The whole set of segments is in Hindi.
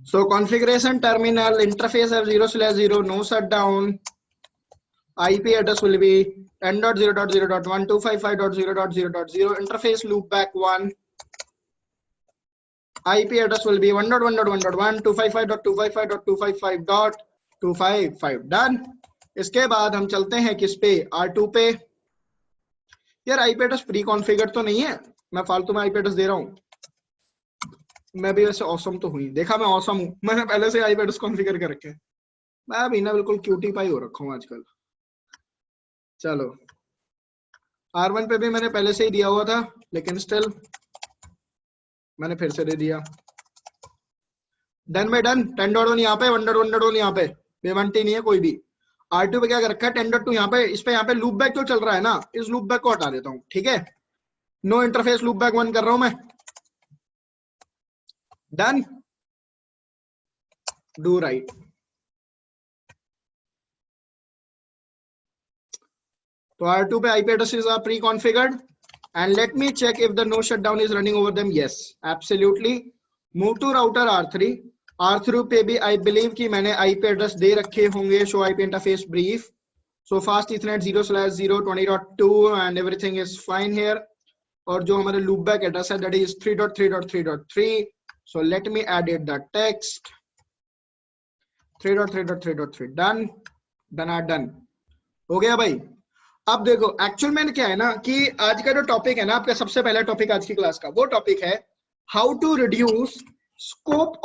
So configuration terminal interface F0/0, no shutdown. IP address will be 10.0.0.1255.0.0.0. Interface loopback 1. IP address will be 1.1.1.1 255.255.255.255. Done. इसके बाद हम चलते हैं किस पे, R2 पे। यार IP एड्रेस प्री कॉन्फ़िगर तो नहीं है, मैं फालतू में IP एड्रेस दे रहा हूँ। मैं भी वैसे ऑसम तो हुई, देखा मैं ऑसम हूँ, मैंने पहले से IP एड्रेस कॉन्फ़िगर कर रखे हैं। मैं भी ना बिल्कुल क्यूटी पाई हो रखा हूँ आजकल। चलो R1 पे भी मैंने पहले से ही दिया हुआ था, लेकिन स्टिल मैंने फिर से दे दिया। Done by done. 10.1 यहाँ पे, 1.1.1 यहाँ पे, पेमेंट ही नहीं है कोई भी। R2 पे क्या कर रखा है, 10.2 यहाँ पे, इस पे यहाँ पे लूप बैक जो चल रहा है ना, इस लूप बैक को हटा देता हूँ, ठीक है। नो इंटरफेस लूप बैक 1 कर रहा हूं मैं। Done, do right. तो R2 पे IP addresses are pre-configured and let me check if the no shutdown is running over them. Yes, absolutely. Move to router R3. R3 पे भी I believe कि मैंने IP address दे रखे होंगे, show IP interface brief. So fast Ethernet 0/0 20.2 and everything is fine here. और जो हमारे loopback address है that is 3.3.3.3. So let me edit the text. 3.3.3.3 done. done. हो गया भाई। अब देखो एक्चुअल में क्या है ना कि आज का जो टॉपिक है ना, आपका सबसे पहला टॉपिक आज की क्लास का, वो टॉपिक है how to reduce scope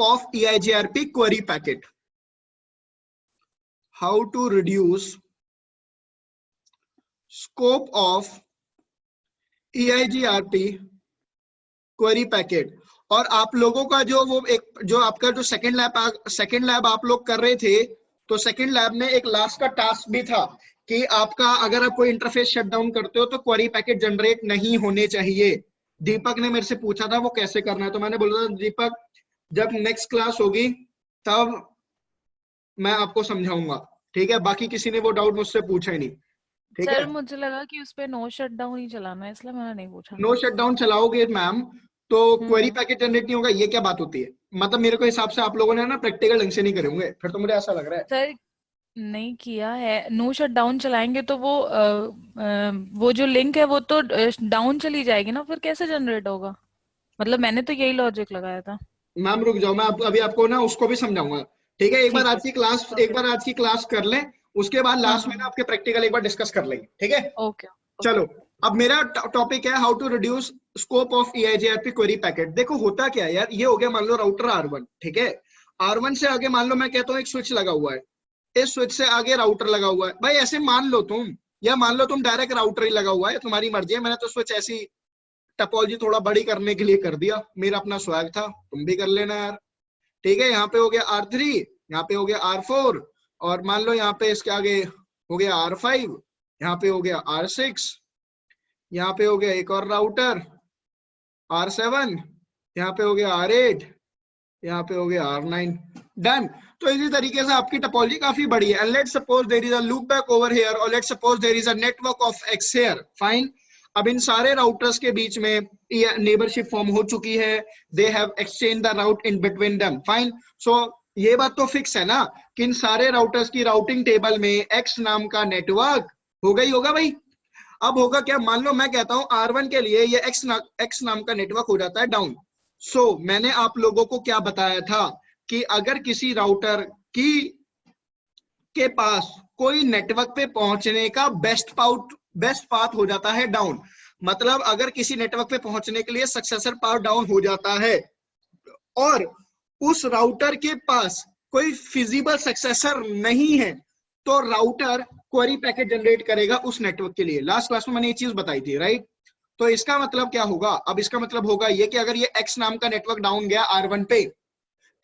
of EIGRP query packet. How to reduce scope of EIGRP query packet. और आप लोगों का जो वो एक जो आपका जो सेकेंड लैब आप लोग कर रहे थे, तो सेकंड लैब में एक लास्ट का टास्क भी था कि आपका अगर आप कोई इंटरफेस शट डाउन करते हो तो क्वेरी पैकेट जनरेट नहीं होने चाहिए। दीपक ने मेरे से पूछा था वो कैसे करना है, तो मैंने बोला दीपक जब नेक्स्ट क्लास होगी तब मैं आपको समझाऊंगा, ठीक है। बाकी किसी ने वो डाउट मुझसे पूछा ही नहीं, ठीक है। सर मुझे लगा कि उस पे नो शटडाउन ही चलाना है, इसलिए मैंने नहीं पूछा। नो शटडाउन चलाओगे मैम तो क्वेरी पैकेट जनरेट नहीं होगा, ये क्या बात होती है? मतलब मेरे को हिसाब से आप लोगों ने ना प्रैक्टिकल ढंग से नहीं करे होंगे, फिर तो मुझे ऐसा लग रहा है। सर नहीं किया है, नो शटडाउन चलाएंगे तो वो जो लिंक है वो तो डाउन चली जाएगी ना, फिर कैसे जनरेट होगा? मतलब मैंने तो यही लॉजिक लगाया था। मैम रुक जाओ, मैं अभी आपको ना उसको भी समझाऊंगा, ठीक है। एक बार ठीक है, आज की क्लास कर लें, उसके बाद हाँ लास्ट में ना हाँ, आपके प्रैक्टिकल एक बार डिस्कस कर लेंगे, ठीक है। ओके चलो, ओके। अब मेरा टॉपिक है how to reduce scope of EIGRP query packet. देखो होता क्या है यार, ये हो गया मान लो राउटर R1, ठीक है। R1 से आगे मान लो मैं कहता हूँ एक स्विच लगा हुआ है, इस स्विच से आगे राउटर लगा हुआ है। भाई ऐसे मान लो तुम, या मान लो तुम डायरेक्ट राउटर ही लगा हुआ है, तुम्हारी मर्जी है। मैंने तो स्विच ऐसी टपोलॉजी थोड़ा बड़ी करने के लिए कर दिया, मेरा अपना स्वैग था, तुम भी कर लेना यार, ठीक है। यहाँ पे हो गया R3, यहाँ पे हो गया R4, और मान लो यहाँ पे इसके आगे हो गया R5, यहाँ पे हो गया R6, यहाँ पे हो गया एक और राउटर R7, यहाँ पे हो गया R8, यहाँ पे हो गया R9। डन। तो इसी तरीके से आपकी टपोलॉजी काफी बड़ी है। Let's suppose there is a loop back over here, और let's suppose there is a network of X here, fine. अब इन सारे राउटर्स के बीच में नेबरशिप फॉर्म हो चुकी है, they have exchange the route in between them, fine. So ये बात तो फिक्स है ना कि इन सारे राउटर्स की राउटिंग टेबल में X नाम का नेटवर्क होगा भाई। अब होगा क्या, मान लो मैं कहता हूं R1 के लिए ये X नाम का नेटवर्क हो जाता है डाउन। सो मैंने आप लोगों को क्या बताया था कि अगर किसी राउटर की के पास कोई नेटवर्क पे पहुंचने का बेस्ट पाथ हो जाता है डाउन, मतलब अगर किसी नेटवर्क पे पहुंचने के लिए सक्सेसर पाथ डाउन हो जाता है और उस राउटर के पास कोई फिजिबल सक्सेसर नहीं है, तो राउटर क्वेरी पैकेट जनरेट करेगा उस नेटवर्क के लिए। लास्ट क्लास में मैंने ये चीज बताई थी, राइट। तो इसका मतलब क्या होगा, अब इसका मतलब होगा ये कि अगर ये X नाम का नेटवर्क डाउन गया R1 पे,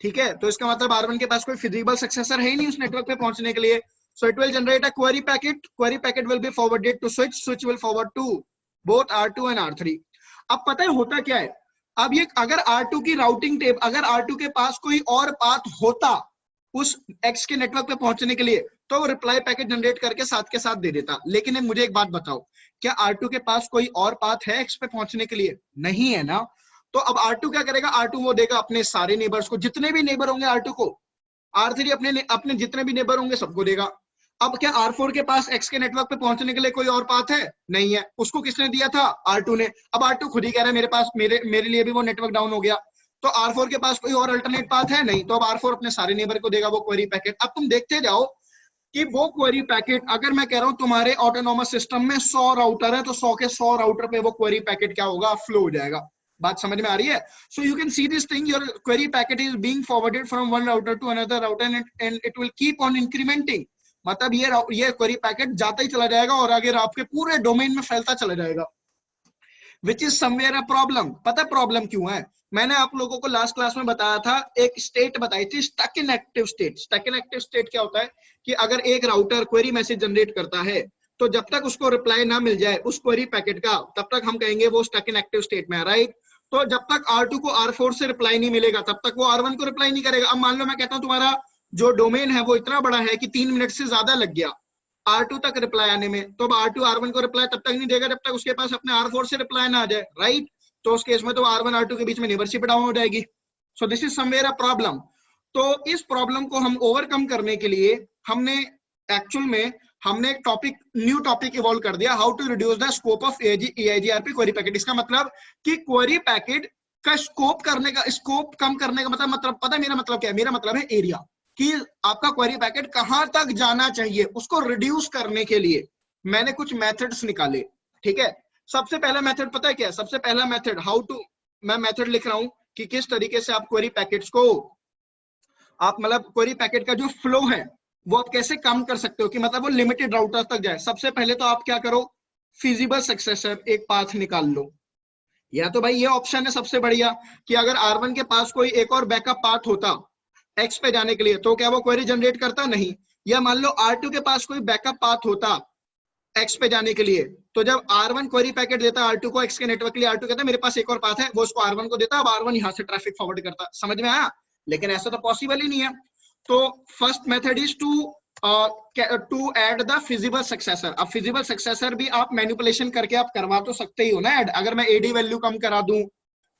ठीक है, तो इसका मतलब R1 के पास कोई फिजिबल सक्सेसर है ही नहीं उस नेटवर्क पे पहुंचने के लिए। So it will generate a query packet will be forwarded to switch will forward to both R2 and R3। अब पता है होता क्या है, अब ये अगर R2 की राउटिंग टेब, अगर R2 के पास कोई और पाथ होता उस X के नेटवर्क पे पहुंचने के लिए, तो वो रिप्लाई पैकेट जनरेट करके साथ के साथ दे देता। लेकिन मुझे एक बात बताओ, क्या R2 के पास कोई और पाथ है X पे पहुंचने के लिए? नहीं है ना। तो अब R2 क्या करेगा, R2 वो देगा अपने सारे नेबर्स को, जितने भी नेबर होंगे R2 को, R3 अपने जितने भी नेबर होंगे सबको देगा। अब क्या R4 के पास X के नेटवर्क पे पहुंचने के लिए कोई और पाथ है? नहीं है। उसको किसने दिया था? R2 ने। अब R2 खुद ही कह रहा है मेरे पास मेरे लिए भी वो नेटवर्क डाउन हो गया, तो R4 के पास कोई और अल्टरनेट पाथ है? नहीं। तो अब R4 अपने सारे नेबर को देगा वो क्वेरी पैकेट। अब तुम देखते जाओ कि वो क्वेरी पैकेट, अगर मैं कह रहा हूं तुम्हारे ऑटोनॉमस सिस्टम में 100 राउटर है, तो 100 के 100 राउटर पे वो क्वेरी पैकेट क्या होगा, फ्लो हो जाएगा। बात समझ में आ रही है? So you can see this thing, your query packet is being forwarded from one router to another router and it will keep on incrementing. मतलब ये क्वेरी पैकेट जाता ही चला जाएगा और आगे आपके पूरे डोमेन में फैलता चला जाएगा, which is somewhere a problem. पता प्रॉब्लम क्यों है? मैंने आप लोगों को लास्ट क्लास में बताया था, एक स्टेट बताई थी, stuck in active state. Stuck in active state क्या होता है कि अगर एक राउटर क्वेरी मैसेज जनरेट करता है, तो जब तक उसको रिप्लाई ना मिल जाए उस क्वेरी पैकेट का, तब तक हम कहेंगे वो स्टक इन एक्टिव स्टेट में है, राइट? तो जब तक R2 को R4 से रिप्लाई नहीं मिलेगा, तब तक वो R1 को रिप्लाई नहीं करेगा। अब मान लो मैं कहता हूं तुम्हारा जो डोमेन है वो इतना बड़ा है कि 3 मिनट से ज्यादा लग गया R2 तक रिप्लाई आने में, तो अब R2 R1 को रिप्लाई तब तक नहीं देगा जब तक उसके पास अपने R4 से रिप्लाई ना आ जाए, राइट? तो उस केस में तो R1 R2 के बीच में नेबरशिप डाउन हो जाएगी। So this is somewhere a problem. तो इस प्रॉब्लम को हम ओवरकम करने के लिए हमने एक टॉपिक, न्यू टॉपिक इवॉल्व कर दिया, how to reduce the scope of EIGRP query packet. इसका मतलब कि क्वेरी पैकेट का स्कोप कम करने का मतलब पता है मेरा मतलब क्या है? मेरा मतलब है एरिया, कि आपका क्वेरी पैकेट कहां तक जाना चाहिए, उसको रिड्यूस करने के लिए मैंने कुछ मेथड्स निकाले। ठीक है, सबसे पहला मेथड पता है क्या है? सबसे पहला मेथड मैं मेथड लिख रहा हूं कि किस तरीके से आप क्वेरी पैकेट्स को, आप मतलब क्वेरी पैकेट का जो फ्लो है वो आप कैसे कम कर सकते हो, कि मतलब वो लिमिटेड राउटर तक जाए। सबसे पहले तो आप क्या करो, फिजिबल सक्सेसर एक पाथ निकाल लो। या तो भाई ये ऑप्शन है सबसे बढ़िया कि अगर R1 के पास कोई एक और बैकअप पाथ होता X पे जाने के लिए, तो क्या वो क्वेरी जनरेट करता? नहीं। या मान लो R2 के पास कोई बैकअप पाथ होता X पे जाने के लिए, तो जब R1 क्वेरी पैकेट देता R2 को X के नेटवर्क के लिए, R2 कहता है मेरे पास एक और पाथ है, वो उसको R1 को देता, अब R1 यहां से ट्रैफिक फॉरवर्ड करता। समझ में आया? लेकिन ऐसा तो पॉसिबल ही नहीं है। तो first method is to add the feasible successor. अब फिजिबल सक्सेसर भी आप मैनिपुलेशन करके आप करवा तो सकते ही हो ना ऐड। अगर मैं AD वैल्यू कम करा दूं,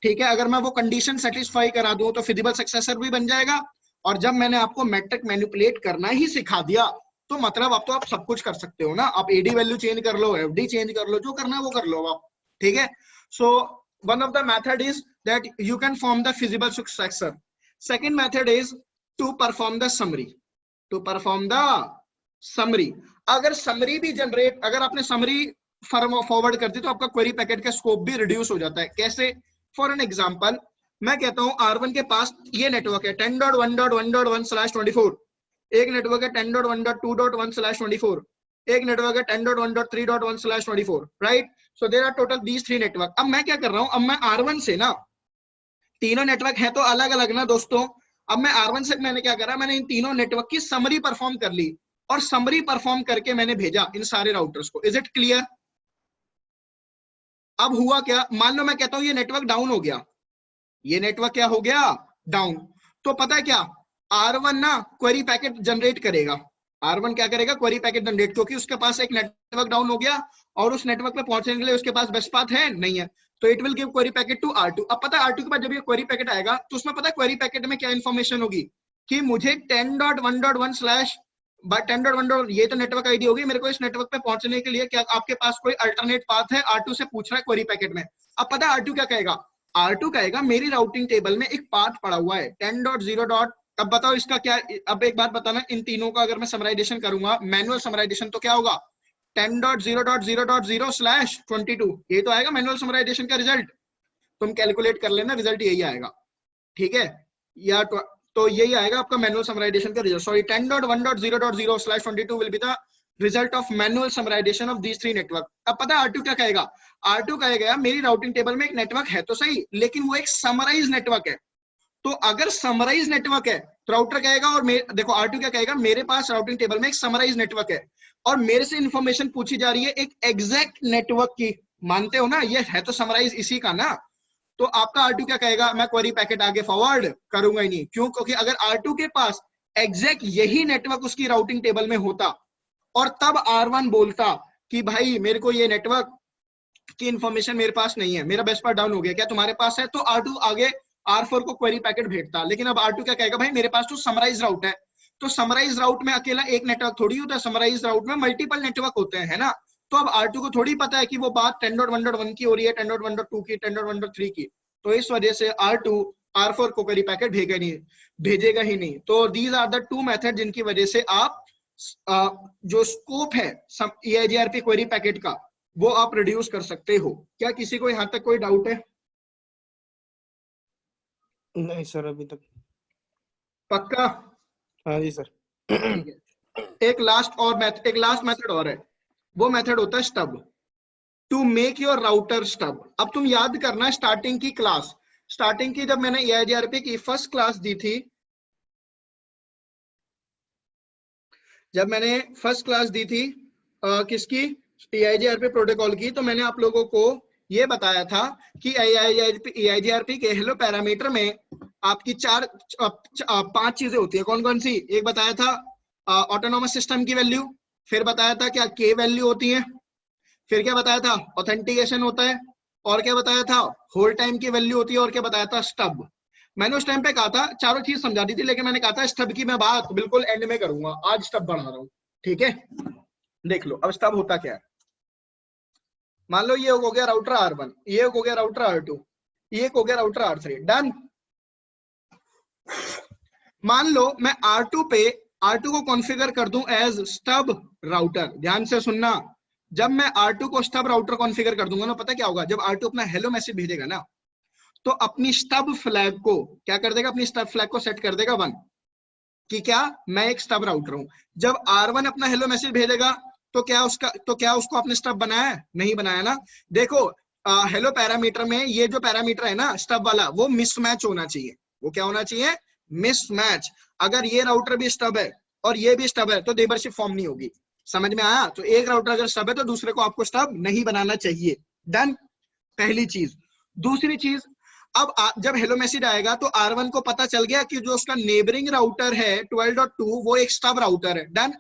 ठीक है, अगर मैं वो कंडीशन सेटिस्फाई करा दूं, तो फिजिबल सक्सेसर भी बन जाएगा। और जब मैंने आपको मैट्रिक मैनिपुलेट करना ही सिखा दिया, तो मतलब अब तो आप सब कुछ कर सकते हो ना। आप AD वैल्यू चेंज कर लो, FD चेंज कर लो, जो करना है वो कर लो आप। ठीक है, so one of the method is that you can form the feasible successor. Second method is to perform the summary. अगर समरी भी जनरेट, अगर आपने समरी फॉरवर्ड कर दी, तो आपका क्वेरी पैकेट का स्कोप भी रिड्यूस हो जाता है। कैसे? फॉर एन एग्जांपल, मैं कहता हूं R1 के पास ये नेटवर्क है 10.1.1.1/24, एक नेटवर्क है 10.1.2.1/24, एक नेटवर्क है 10.1.3.1/24, right? So there are total these 3 network. अब मैं क्या कर रहा हूं, अब मैं R1 से ना, तीनों नेटवर्क है तो अलग अलग ना दोस्तों, अब मैं R1 से मैंने क्या करा, मैंने इन तीनों नेटवर्क की समरी परफॉर्म कर ली, और समरी परफॉर्म करके मैंने भेजा इन सारे राउटर्स को। Is it clear? अब हुआ क्या, मान लो मैं कहता हूं ये नेटवर्क डाउन हो गया, ये नेटवर्क क्या हो गया, डाउन। तो पता है क्या, R1 ना क्वेरी पैकेट जनरेट करेगा। R1 क्या करेगा, क्वेरी पैकेट जनरेट, क्योंकि उसके पास एक नेटवर्क डाउन हो गया और उस नेटवर्क पे पहुंचने के लिए उसके पास बेस्ट पाथ है नहीं है, तो it will give query packet to R2। अब पता है R2 के बाद जब ये क्वेरी पैकेट आएगा, तो उसमें पता है क्वेरी पैकेट में क्या इन्फॉर्मेशन होगी, कि मुझे 10.1.1 ये तो नेटवर्क आईडी होगी, मेरे को इस नेटवर्क पे पहुंचने के लिए क्या आपके पास कोई अल्टरनेट पाथ है, R2 से पूछ रहा है क्वेरी पैकेट में। अब पता है R2 क्या कहेगा, R2 कहेगा मेरी राउटिंग टेबल में एक पाथ पड़ा हुआ है 10.0. अब बताओ इसका क्या, अब एक बात बताना, इन तीनों का अगर मैं समराइजेशन करूंगा, मैनुअल समराइजेशन, तो क्या होगा 10.0.0.0/22, यही तो आएगा मैनुअल समराइजेशन का रिजल्ट। तुम कैलकुलेट कर लेना, रिजल्ट यही आएगा। ठीक है, या तो यही आएगा आपका मैनुअल समराइजेशन का result. Sorry, 10.1.0.0/22 will be the result of manual summarisation of these 3 network. अब पता है R2 क्या कहेगा, R2 कहेगा मेरी राउटिंग टेबल में एक नेटवर्क है तो सही, लेकिन वो एक समराइज नेटवर्क है। तो अगर समराइज नेटवर्क है तो राउटर कहेगा, और देखो R2 क्या कहेगा, मेरे पास राउटिंग टेबल में एक समराइज नेटवर्क है और मेरे से इंफॉर्मेशन पूछी जा रही है एक एग्जैक्ट नेटवर्क की, मानते हो ना, ये है तो समराइज इसी का ना। तो आपका R2 क्या कहेगा, मैं क्वेरी पैकेट आगे फॉरवर्ड करूंगा ही नहीं। क्यों? क्योंकि अगर R2 के पास एग्जैक्ट यही नेटवर्क उसकी राउटिंग टेबल में होता और तब R1 बोलता कि भाई मेरे को ये नेटवर्क की इंफॉर्मेशन मेरे पास नहीं है, मेरा बेस्ट पार्ट डाउन हो गया, क्या तुम्हारे पास है? तो R2 आगे R4 को क्वेरी पैकेट भेजता, लेकिन अब R2 क्या कहेगा, भाई मेरे पास तो समराइज राउट है। तो समराइज राउट में अकेला एक नेटवर्क थोड़ी होता है, समराइज राउट में मल्टीपल नेटवर्क होते हैं, है ना। तो अब R2 को थोड़ी पता है कि वो बात 10.1.1 की हो रही है, 10.1.2 की, 10.1.3 की। तो इस वजह से R2 R4 को क्वेरी पैकेट भेजेगा ही नहीं। तो these are the two method जिनकी वजह से आप जो स्कोप है EIGRP क्वेरी पैकेट का, वो आप रिड्यूस कर सकते हो। क्या किसी को यहां तक कोई डाउट है? नहीं सर अभी तक। पक्का? हाँ जी सर। ठीक है। एक लास्ट मेथड और है, वो मेथड होता है stub, to make your router stub. अब तुम याद करना स्टार्टिंग की जब मैंने EIGRP की फर्स्ट क्लास दी थी, जब मैंने फर्स्ट क्लास दी थी किसकी, EIGRP प्रोटोकॉल की, तो मैंने आप लोगों को ये बताया था कि EIGRP के हेलो पैरामीटर में आपकी 5 चीजें होती है। कौन कौन सी? एक बताया था ऑटोनोमस सिस्टम की वैल्यू, फिर बताया था क्या K वैल्यू होती है, फिर क्या बताया था ऑथेंटिकेशन होता है, और क्या बताया था होल्ड टाइम की वैल्यू होती है, और क्या बताया था स्टब। मैंने उस टाइम पे कहा था चारों चीज समझा दी थी, लेकिन मैंने कहा था स्टब की मैं बात बिल्कुल एंड में करूंगा, आज स्टब बढ़ा रहा हूं। ठीक है, देख लो अब स्टब होता क्या है। मान लो ये हो गया राउटर R1, ये हो गया राउटर R2, ये हो गया राउटर R3, डन। मान लो मैं R2 को कॉन्फ़िगर कर दूं एज स्टब राउटर। ध्यान से सुनना, जब मैं R2 को स्टब राउटर कॉन्फ़िगर कर दूंगा ना, पता क्या होगा, जब R2 अपना हेलो मैसेज भेजेगा ना, तो अपनी स्टब फ्लैग को क्या कर देगा, अपनी स्टब फ्लैग को सेट कर देगा 1, कि क्या मैं एक स्टब राउटर हूं। जब R1 अपना हेलो मैसेज भेजेगा, तो क्या उसको आपने स्टब बनाया? नहीं बनाया ना। देखो हेलो पैरामीटर में ये जो पैरामीटर है ना स्टब वाला, वो मिसमैच होना चाहिए। वो क्या होना चाहिए? मिसमैच। अगर ये राउटर भी स्टब है और ये भी स्टब है, तो नेबरशिप फॉर्म नहीं होगी। समझ में आया? तो एक राउटर अगर स्टब है तो दूसरे को आपको स्टब नहीं बनाना चाहिए। डन, पहली चीज। दूसरी चीज, अब जब हेलो मैसेज आएगा तो R1 को पता चल गया कि जो उसका नेबरिंग राउटर है 12.2 वो एक स्टब राउटर है। डन।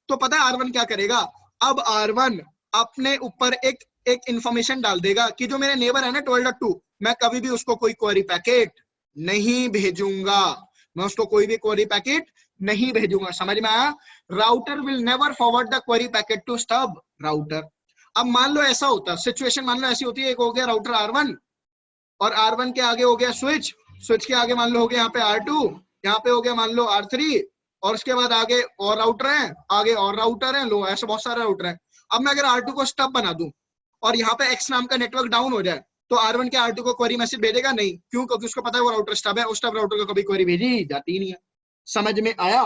तो पता है R1 क्या करेगा? अब R1 अपने ऊपर एक इंफॉर्मेशन डाल देगा कि जो मेरे नेबर है ना 12.2, मैं कभी भी उसको कोई क्वेरी पैकेट नहीं भेजूंगा, मैं उसको कोई भी क्वेरी पैकेट नहीं भेजूंगा। समझ में आया? Router will never forward the query packet to stub router. अब मान लो ऐसा होता, सिचुएशन मान लो ऐसी होती है, एक हो गया राउटर R1 और R1 के आगे हो गया स्विच के आगे मान लो हो गया यहाँ पे R2, यहाँ पे हो गया मान लो R3, और उसके बाद आगे और राउटर है, आगे और राउटर है, लो ऐसे बहुत सारे राउटर हैं। अब मैं अगर R2 को स्टब बना दूं और यहाँ पे X नाम का नेटवर्क डाउन हो जाए, तो R1 के R2 को क्वेरी मैसेज भेजेगा नहीं। क्यों? क्योंकि उसको पता है वो राउटर स्टब है, उस स्टब राउटर को कभी क्वेरी भेजी जाती ही नहीं है। समझ में आया?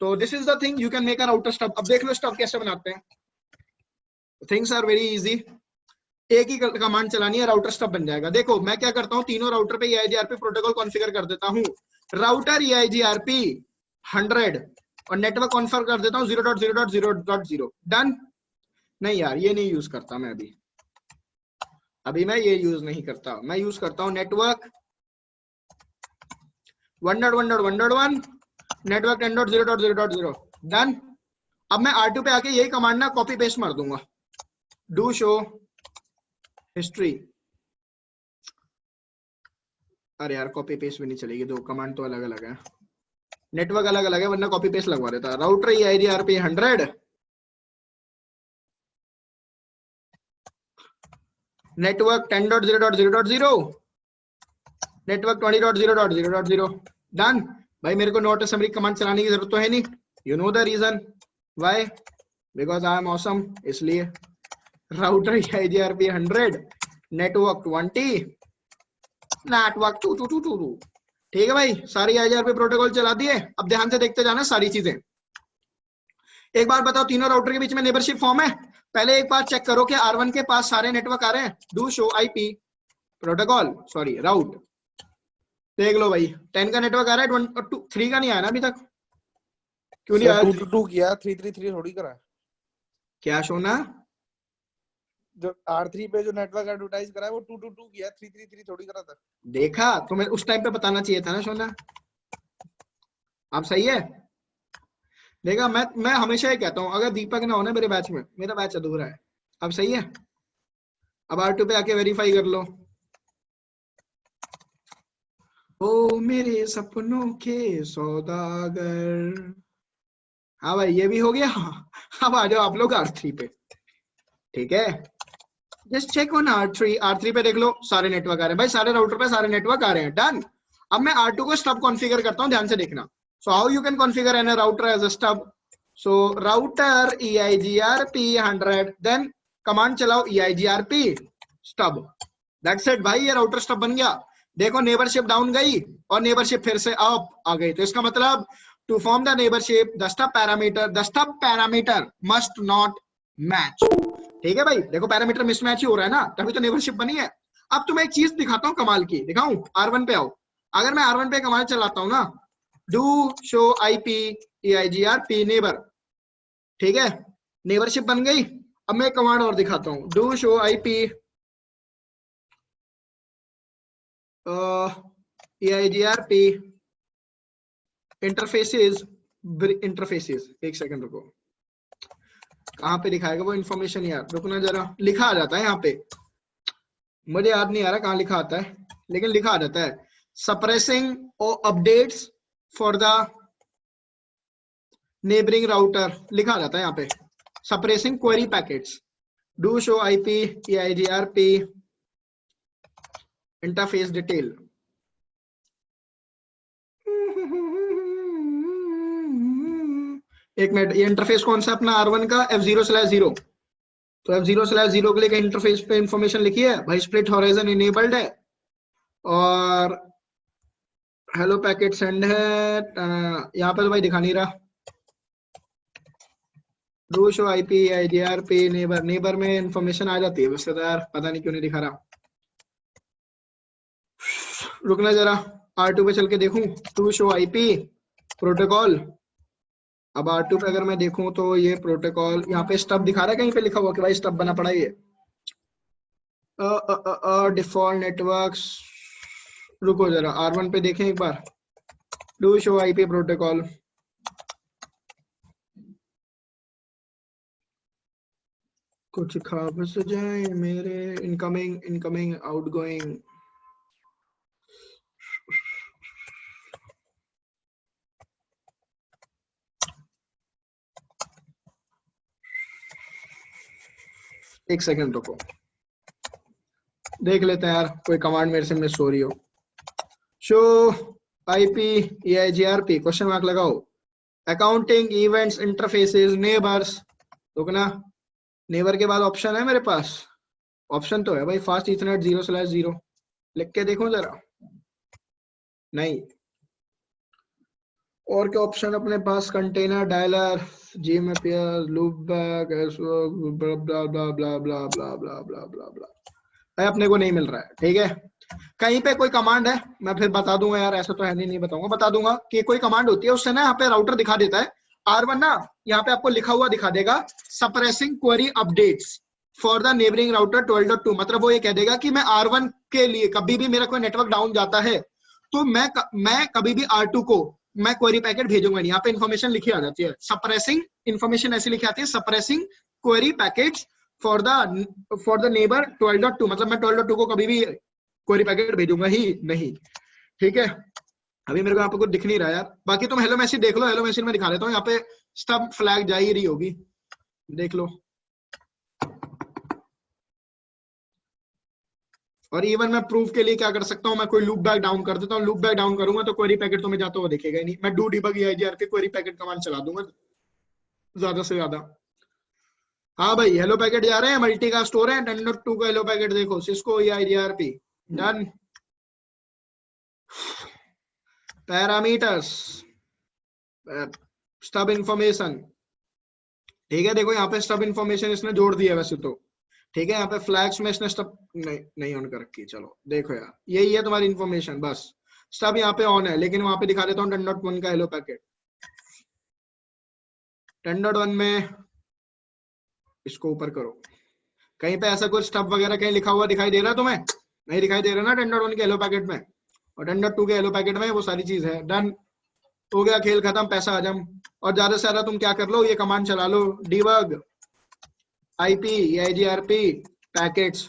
तो this is the thing, you can make a router stub. अब देख लो स्टब कैसे बनाते हैं। थिंग्स आर वेरी इजी, एक ही कमांड चलानी है, राउटर स्टब बन जाएगा। देखो मैं क्या करता हूँ, तीनों राउटर पे EIGRP प्रोटोकॉल कॉन्फ़िगर कर देता हूँ। राउटर EIGRP 100 और नेटवर्क कॉन्फ़िगर कर देता हूँ 0.0.0.0। डन। नहीं यार ये नहीं यूज करता मैं अभी मैं ये यूज नहीं करता, मैं यूज करता हूँ नेटवर्क 1.1.1.1, नेटवर्क 10.0.0.0। डन। अब मैं R2 पे आके यही कमांड ना कॉपी पेस्ट मार दूंगा, डू शो हिस्ट्री। अरे यार कॉपी पेस्ट भी नहीं चलेगी, दो कमांड तो अलग अलग है, नेटवर्क अलग अलग है, वरना कॉपी पेस्ट लगवा देता। Router EIGRP 100, network 10.0.0.0, network 20.0.0.0। Done. भाई मेरे को नोट असेंबली कमांड चलाने की जरूरत तो है नहीं, you know the reason why, because I am awesome, इसलिए। Router EIGRP 100, network 20, network 2222। ठीक है भाई, सारी EIGRP प्रोटोकॉल चला दिए। अब ध्यान से देखते जाना सारी चीजें। एक बार बताओ, तीनों राउटर के बीच में नेबरशिप फॉर्म है? पहले एक बार चेक करो कि R1 के पास सारे नेटवर्क आ रहे हैं। Do show IP protocol, sorry route. देख लो भाई 10 का नेटवर्क आ रहा है, 3 का नहीं आया ना अभी तक। क्यों नहीं आया? 222 किया, 333 थोड़ी करा। क्या सोना? जो R3 पे जो नेटवर्क एडवर्टाइज करा है वो 222 किया, 333 थोड़ी करा था। देखा, तुम्हें उस टाइम पे बताना चाहिए था ना सोना। अब सही है? देखा, मैं हमेशा ही कहता हूं, अगर दीपक ना हो ना मेरे बैच में, मेरा बैच अधूरा है। अब सही है? अब R2 पे आके वेरीफाई कर लो। ओ मेरे सपनों के सौदागर। हाँ भाई ये भी हो गया। अब आ जाओ आप लोग R3 पे, ठीक है। Just check on R3। R3 पे देख लो सारे नेटवर्क आ रहे हैं भाई, सारे राउटर पे सारे नेटवर्क आ रहे हैं। डन। अब मैं R2 को स्टब कॉन्फ़िगर करता हूँ, ध्यान से देखना। So how you can configure an router as a stub. So router EIGRP 100, then command चलाओ EIGRP स्टब। दैट्स इट भाई, ये राउटर स्टब बन गया। देखो नेबरशिप डाउन गई और नेबरशिप फिर से अप आ गई, तो इसका मतलब to form the neighbourship the stub parameter must not match. ठीक है भाई, देखो पैरामीटर मिसमैच ही हो रहा है ना, तभी तो नेबरशिप बनी है। अब तुम्हें एक चीज दिखाता हूँ कमाल की, दिखाऊं। R1 पे आओ। अगर मैं R1 पे कमांड चलाता हूँ ना, do show IP EIGRP neighbour, ठीक है, नेबरशिप बन गई। अब मैं कमांड और दिखाता हूँ, do show IP EIGRP interfaces. एक सेकंड रुको, कहाँ पे दिखाएगा वो इंफॉर्मेशन यार, रुकना जरा। लिखा आ जाता है यहाँ पे, मुझे याद नहीं आ रहा कहाँ लिखा आता है, लेकिन लिखा आ जाता है suppressing updates for the neighbouring router, लिखा आ जाता है यहाँ पे suppressing query packets. Do show IP EIGRP interface detail. एक मिनट, ये इंटरफेस कौन सा अपना R1 का F0/0, तो F0/0 के लिए इंटरफेस पे इंफॉर्मेशन लिखी है भाई, स्प्लिट हॉराइजन इनेबल्ड है और हेलो पैकेट सेंड है। यहाँ पे तो भाई दिखा नहीं रहा। Do show IP EIGRP neighbour, neighbour में इंफॉर्मेशन आ जाती है वैसे तो यार, पता नहीं क्यों नहीं दिखा रहा। रुकना जरा, R2 पे चल के देखूं। To show IP protocol. अब R2 पे अगर मैं देखूं तो ये प्रोटोकॉल यहाँ पे स्टब दिखा रहा है, कहीं पे लिखा हुआ कि भाई स्टब बना पड़ा ये डिफॉल्ट नेटवर्क्स। रुको जरा, R1 पे देखें एक बार। डू शो IP प्रोटोकॉल, कुछ खाब सजाए मेरे, इनकमिंग इनकमिंग आउटगोइंग। एक सेकंड रुको, देख लेते हैं यार कोई कमांड मेरे से मिस हो रही हो। Show IP EIGRP question mark लगाओ, अकाउंटिंग इवेंट्स इंटरफेसेस नेबर्स। रुकना, नेबर के बाद ऑप्शन है मेरे पास, ऑप्शन तो है भाई फास्ट इथरनेट 0/0, लिख के देखो जरा। नहीं, और क्या ऑप्शन अपने पास, कंटेनर डायलर, GMAPS, लूपबैक, ब्ला ब्ला ब्ला ब्ला ब्ला ब्ला ब्ला ब्ला ब्ला ब्ला, अपने को नहीं मिल रहा है। ठीक है, कहीं पे कोई कमांड है, मैं फिर बता दूंगा यार, ऐसा तो है नहीं बताऊंगा, बता दूंगा कि कोई कमांड होती है, उससे ना यहाँ पे राउटर दिखा देता है R1 ना, यहाँ पे आपको लिखा हुआ दिखा देगा suppressing query updates for the neighbouring router 12.2, मतलब वो ये कह देगा कि मैं R1 के लिए कभी भी मेरा कोई नेटवर्क डाउन जाता है तो मैं कभी भी R2 को मैं क्वेरी पैकेट भेजूंगा नहीं। यहाँ पे इन्फॉर्मेशन लिखी आ जाती है, सप्रेसिंग इन्फॉर्मेशन ऐसी लिखी आती है, suppressing query packets for the neighbour 12.2, मतलब मैं 12.2 को कभी भी क्वेरी पैकेट भेजूंगा ही नहीं। ठीक है, अभी मेरे को यहाँ पे कुछ दिख नहीं रहा यार, बाकी तुम हेलो मैसेज देख लो, हेलो मैसेज में दिखा देता हूँ, यहाँ पे स्टब फ्लैग जा ही रही होगी, देख लो। और इवन मैं प्रूफ के लिए क्या कर सकता हूँ, मैं कोई लूप बैक डाउन कर देता हूँ, लूप बैक डाउन करूंगा तो क्वेरी पैकेट तो मैं जाता हुआ दिखेगा ही नहीं, मैं do debug EIGRP query packet command चला दूंगा ज्यादा से ज्यादा। हाँ भाई, हेलो पैकेट जा रहे हैं, मल्टी का स्टोर है, 10.2 का हेलो पैकेट देखो, Cisco EIGRP done. Parameters stub information, ठीक है, देखो यहाँ पे स्टब इंफॉर्मेशन इसने जोड़ दिया वैसे तो, ठीक है। यहाँ पे फ्लैग्स में इसने स्टब नहीं ऑन कर रखी, चलो देखो यार, यही है तुम्हारी इंफॉर्मेशन, बस स्टब यहाँ पे ऑन है, लेकिन वहां पे दिखा देता हूँ 10.1 का हेलो पैकेट। 10.1 में इसको ऊपर करो, कहीं पे ऐसा कुछ स्टब वगैरह कहीं लिखा हुआ दिखाई दे रहा है तुम्हें? नहीं दिखाई दे रहा ना 10.1 के हेलो पैकेट में, और 10.2 के हेलो पैकेट में वो सारी चीज है। डन, हो गया, खेल खत्म, पैसा हजम। और ज्यादा से ज्यादा तुम क्या कर लो, ये कमांड चला लो, debug IP EIGRP packets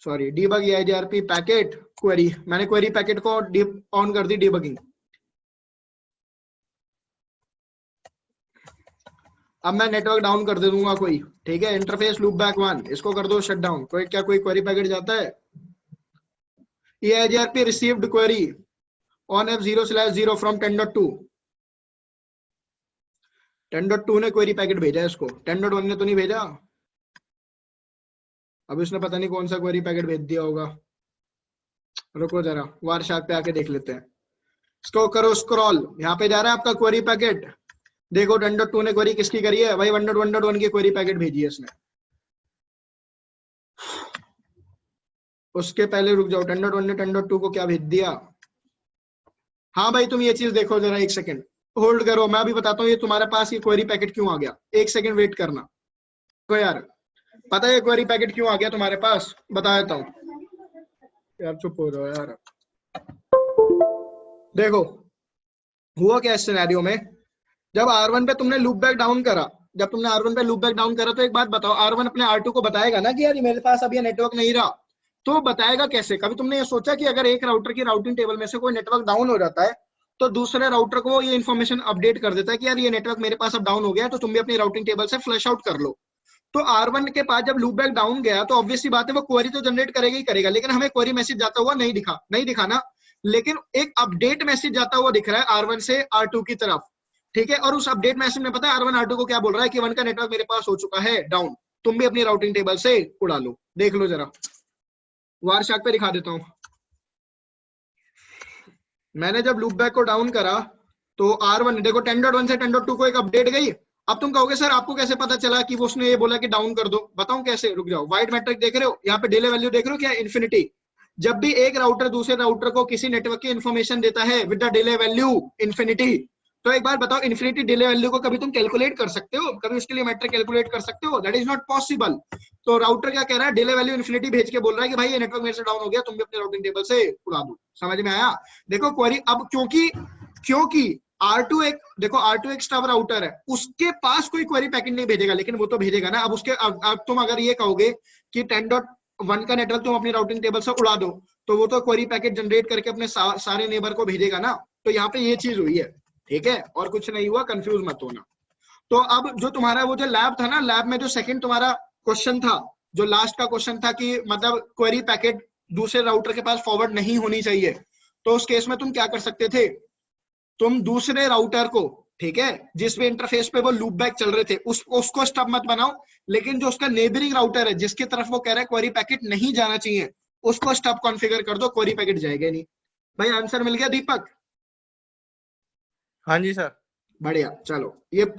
sorry debug EIGRP packet query, मैंने क्वेरी पैकेट को ऑन कर दी डीबगिंग। अब मैं नेटवर्क डाउन कर दे दूंगा कोई, ठीक है, इंटरफेस लूप बैक 1 इसको कर दो शट डाउन। कोई क्या कोई क्वेरी पैकेट जाता है? EIGRP received query on F0/0 from 10.2। 10.2 ने क्वेरी पैकेट भेजा है इसको, 10.1 ने तो नहीं भेजा। अब इसने पता नहीं कौन सा क्वेरी पैकेट भेज दिया होगा। रुको जरा वारशार्क पे आके देख लेते हैं। इसको करो स्क्रॉल, यहाँ पे जा रहा है आपका क्वेरी पैकेट। देखो 10.2 ने क्वेरी किसकी करी है भाई? 1.1.1 की क्वेरी पैकेट भेजी है इसने। उसके पहले रुक जाओ, 10.1 ने 10.2 को क्या भेज दिया? हाँ भाई तुम ये चीज देखो जरा, एक सेकंड होल्ड करो, मैं अभी बताता हूँ ये तुम्हारे पास ये क्वेरी पैकेट क्यों आ गया। एक सेकंड वेट करना। तो यार पता है क्वेरी पैकेट क्यों आ गया तुम्हारे पास? बता देता हूँ यार, चुप हो जाओ यार। देखो हुआ क्या इस सिनेरियो में, जब R1 पे तुमने लूप बैक डाउन करा, जब तुमने R1 पे लूप बैक डाउन करा तो एक बात बताओ, R1 अपने R2 को बताएगा ना कि यार मेरे पास अब ये नेटवर्क नहीं रहा, तो बताएगा कैसे? कभी तुमने ये सोचा कि अगर एक राउटर की राउटिंग टेबल में से कोई नेटवर्क डाउन हो जाता है तो दूसरे राउटर को ये इन्फॉर्मेशन अपडेट कर देता है कि यार ये नेटवर्क मेरे पास अब डाउन हो गया है, तो तुम भी अपनी राउटिंग टेबल से फ्लश आउट कर लो। तो R1 के पास जब लूप बैक डाउन गया तो ऑब्वियस सी बात है वो क्वेरी तो जनरेट करेगा ही करेगा, लेकिन हमें क्वेरी मैसेज जाता हुआ नहीं दिखा ना, लेकिन एक अपडेट मैसेज जाता हुआ दिख रहा है R1 से R2 की तरफ, ठीक है। और उस अपडेट मैसेज में पता है R1 R2 को क्या बोल रहा है कि 1 का नेटवर्क मेरे पास हो चुका है डाउन, तुम भी अपनी राउटिंग टेबल से उड़ा लो। देख लो जरा, वारशार्क पे दिखा देता हूं। मैंने जब लूप बैक को डाउन करा तो R1 देखो 10.1 से 10.2 को एक अपडेट गई। अब तुम कहोगे सर आपको कैसे पता चला कि वो उसने ये बोला कि डाउन कर दो? बताऊं कैसे, रुक जाओ। वाइड मैट्रिक देख रहे हो, यहाँ पे डिले वैल्यू देख रहे हो क्या? इन्फिनिटी। जब भी एक राउटर दूसरे राउटर को किसी नेटवर्क की इंफॉर्मेशन देता है with the delay value infinity, तो एक बार बताओ इन्फिनिटी डिले वैल्यू को कभी तुम कैलकुलेट कर सकते हो? कभी उसके लिए मैट्रिक कैलकुलेट कर सकते हो? That is not possible. तो राउटर क्या कह रहा है? डिले वैल्यू इन्फिनिटी भेज के बोल रहा है कि भाई ये नेटवर्क मेरे से डाउन हो गया, तुम भी अपनी राउटिंग टेबल से उड़ा दो। समझ में आया? देखो क्वेरी अब क्योंकि R2 एक देखो R2 एक स्टब राउटर है, उसके पास कोई क्वेरी पैकेट नहीं भेजेगा, लेकिन वो तो भेजेगा ना। अब तुम अगर ये कहोगे कि 10.1 का नेटवर्क तुम अपनी राउटिंग टेबल से उड़ा दो, तो वो तो क्वेरी पैकेट जनरेट करके अपने सारे नेबर को भेजेगा ना। तो यहाँ पे ये चीज हुई है, ठीक है, और कुछ नहीं हुआ, कंफ्यूज मत होना। तो अब जो तुम्हारा वो जो लैब था ना, लैब में जो सेकंड तुम्हारा क्वेश्चन था, जो लास्ट का क्वेश्चन था कि मतलब क्वेरी पैकेट दूसरे राउटर के पास फॉरवर्ड नहीं होनी चाहिए, तो उस केस में तुम क्या कर सकते थे? तुम दूसरे राउटर को, ठीक है, जिस भी इंटरफेस पे वो लूप बैक चल रहे थे उसको स्टब मत बनाओ, लेकिन जो उसका नेबरिंग राउटर है जिसकी तरफ वो कह रहा है क्वेरी पैकेट नहीं जाना चाहिए, उसको स्टब कॉन्फ़िगर कर दो, क्वेरी पैकेट जाएगा नहीं। भाई आंसर मिल गया दीपक? हाँ जी सर। बढ़िया, चलो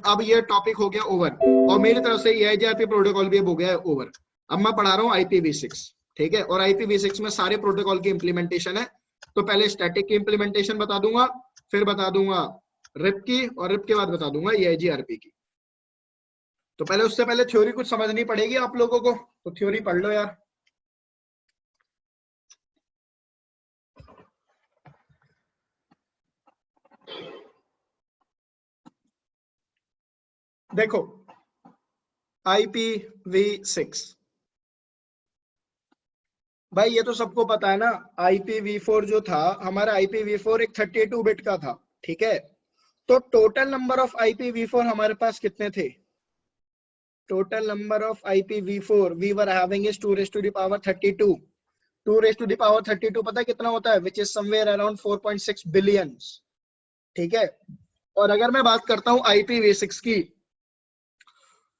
अब ये टॉपिक हो गया ओवर, और मेरी तरफ से EIGRP प्रोटोकॉल भी अब हो गया है ओवर। अब मैं पढ़ा रहा हूँ IPv6, ठीक है, और IPv6 में सारे प्रोटोकॉल की इंप्लीमेंटेशन है। तो पहले स्टैटिक की इंप्लीमेंटेशन बता दूंगा, फिर बता दूंगा रिप की, और रिप के बाद बता दूंगा EIGRP की। तो पहले उससे पहले थ्योरी कुछ समझनी पड़ेगी आप लोगों को, तो थ्योरी पढ़ लो यार। देखो IPv6 भाई ये तो सबको पता है ना, IPv4 जो था हमारा IPv4 एक 32 बिट का था, ठीक है। तो टोटल नंबर ऑफ IPv4 हमारे पास कितने थे? Total number of IPv4 we were having is 2 raised to the power 32। 2 raised to the power 32 पता है कितना होता है? Which is somewhere around 4.6 billion, ठीक है। और अगर मैं बात करता हूं IPv6 की,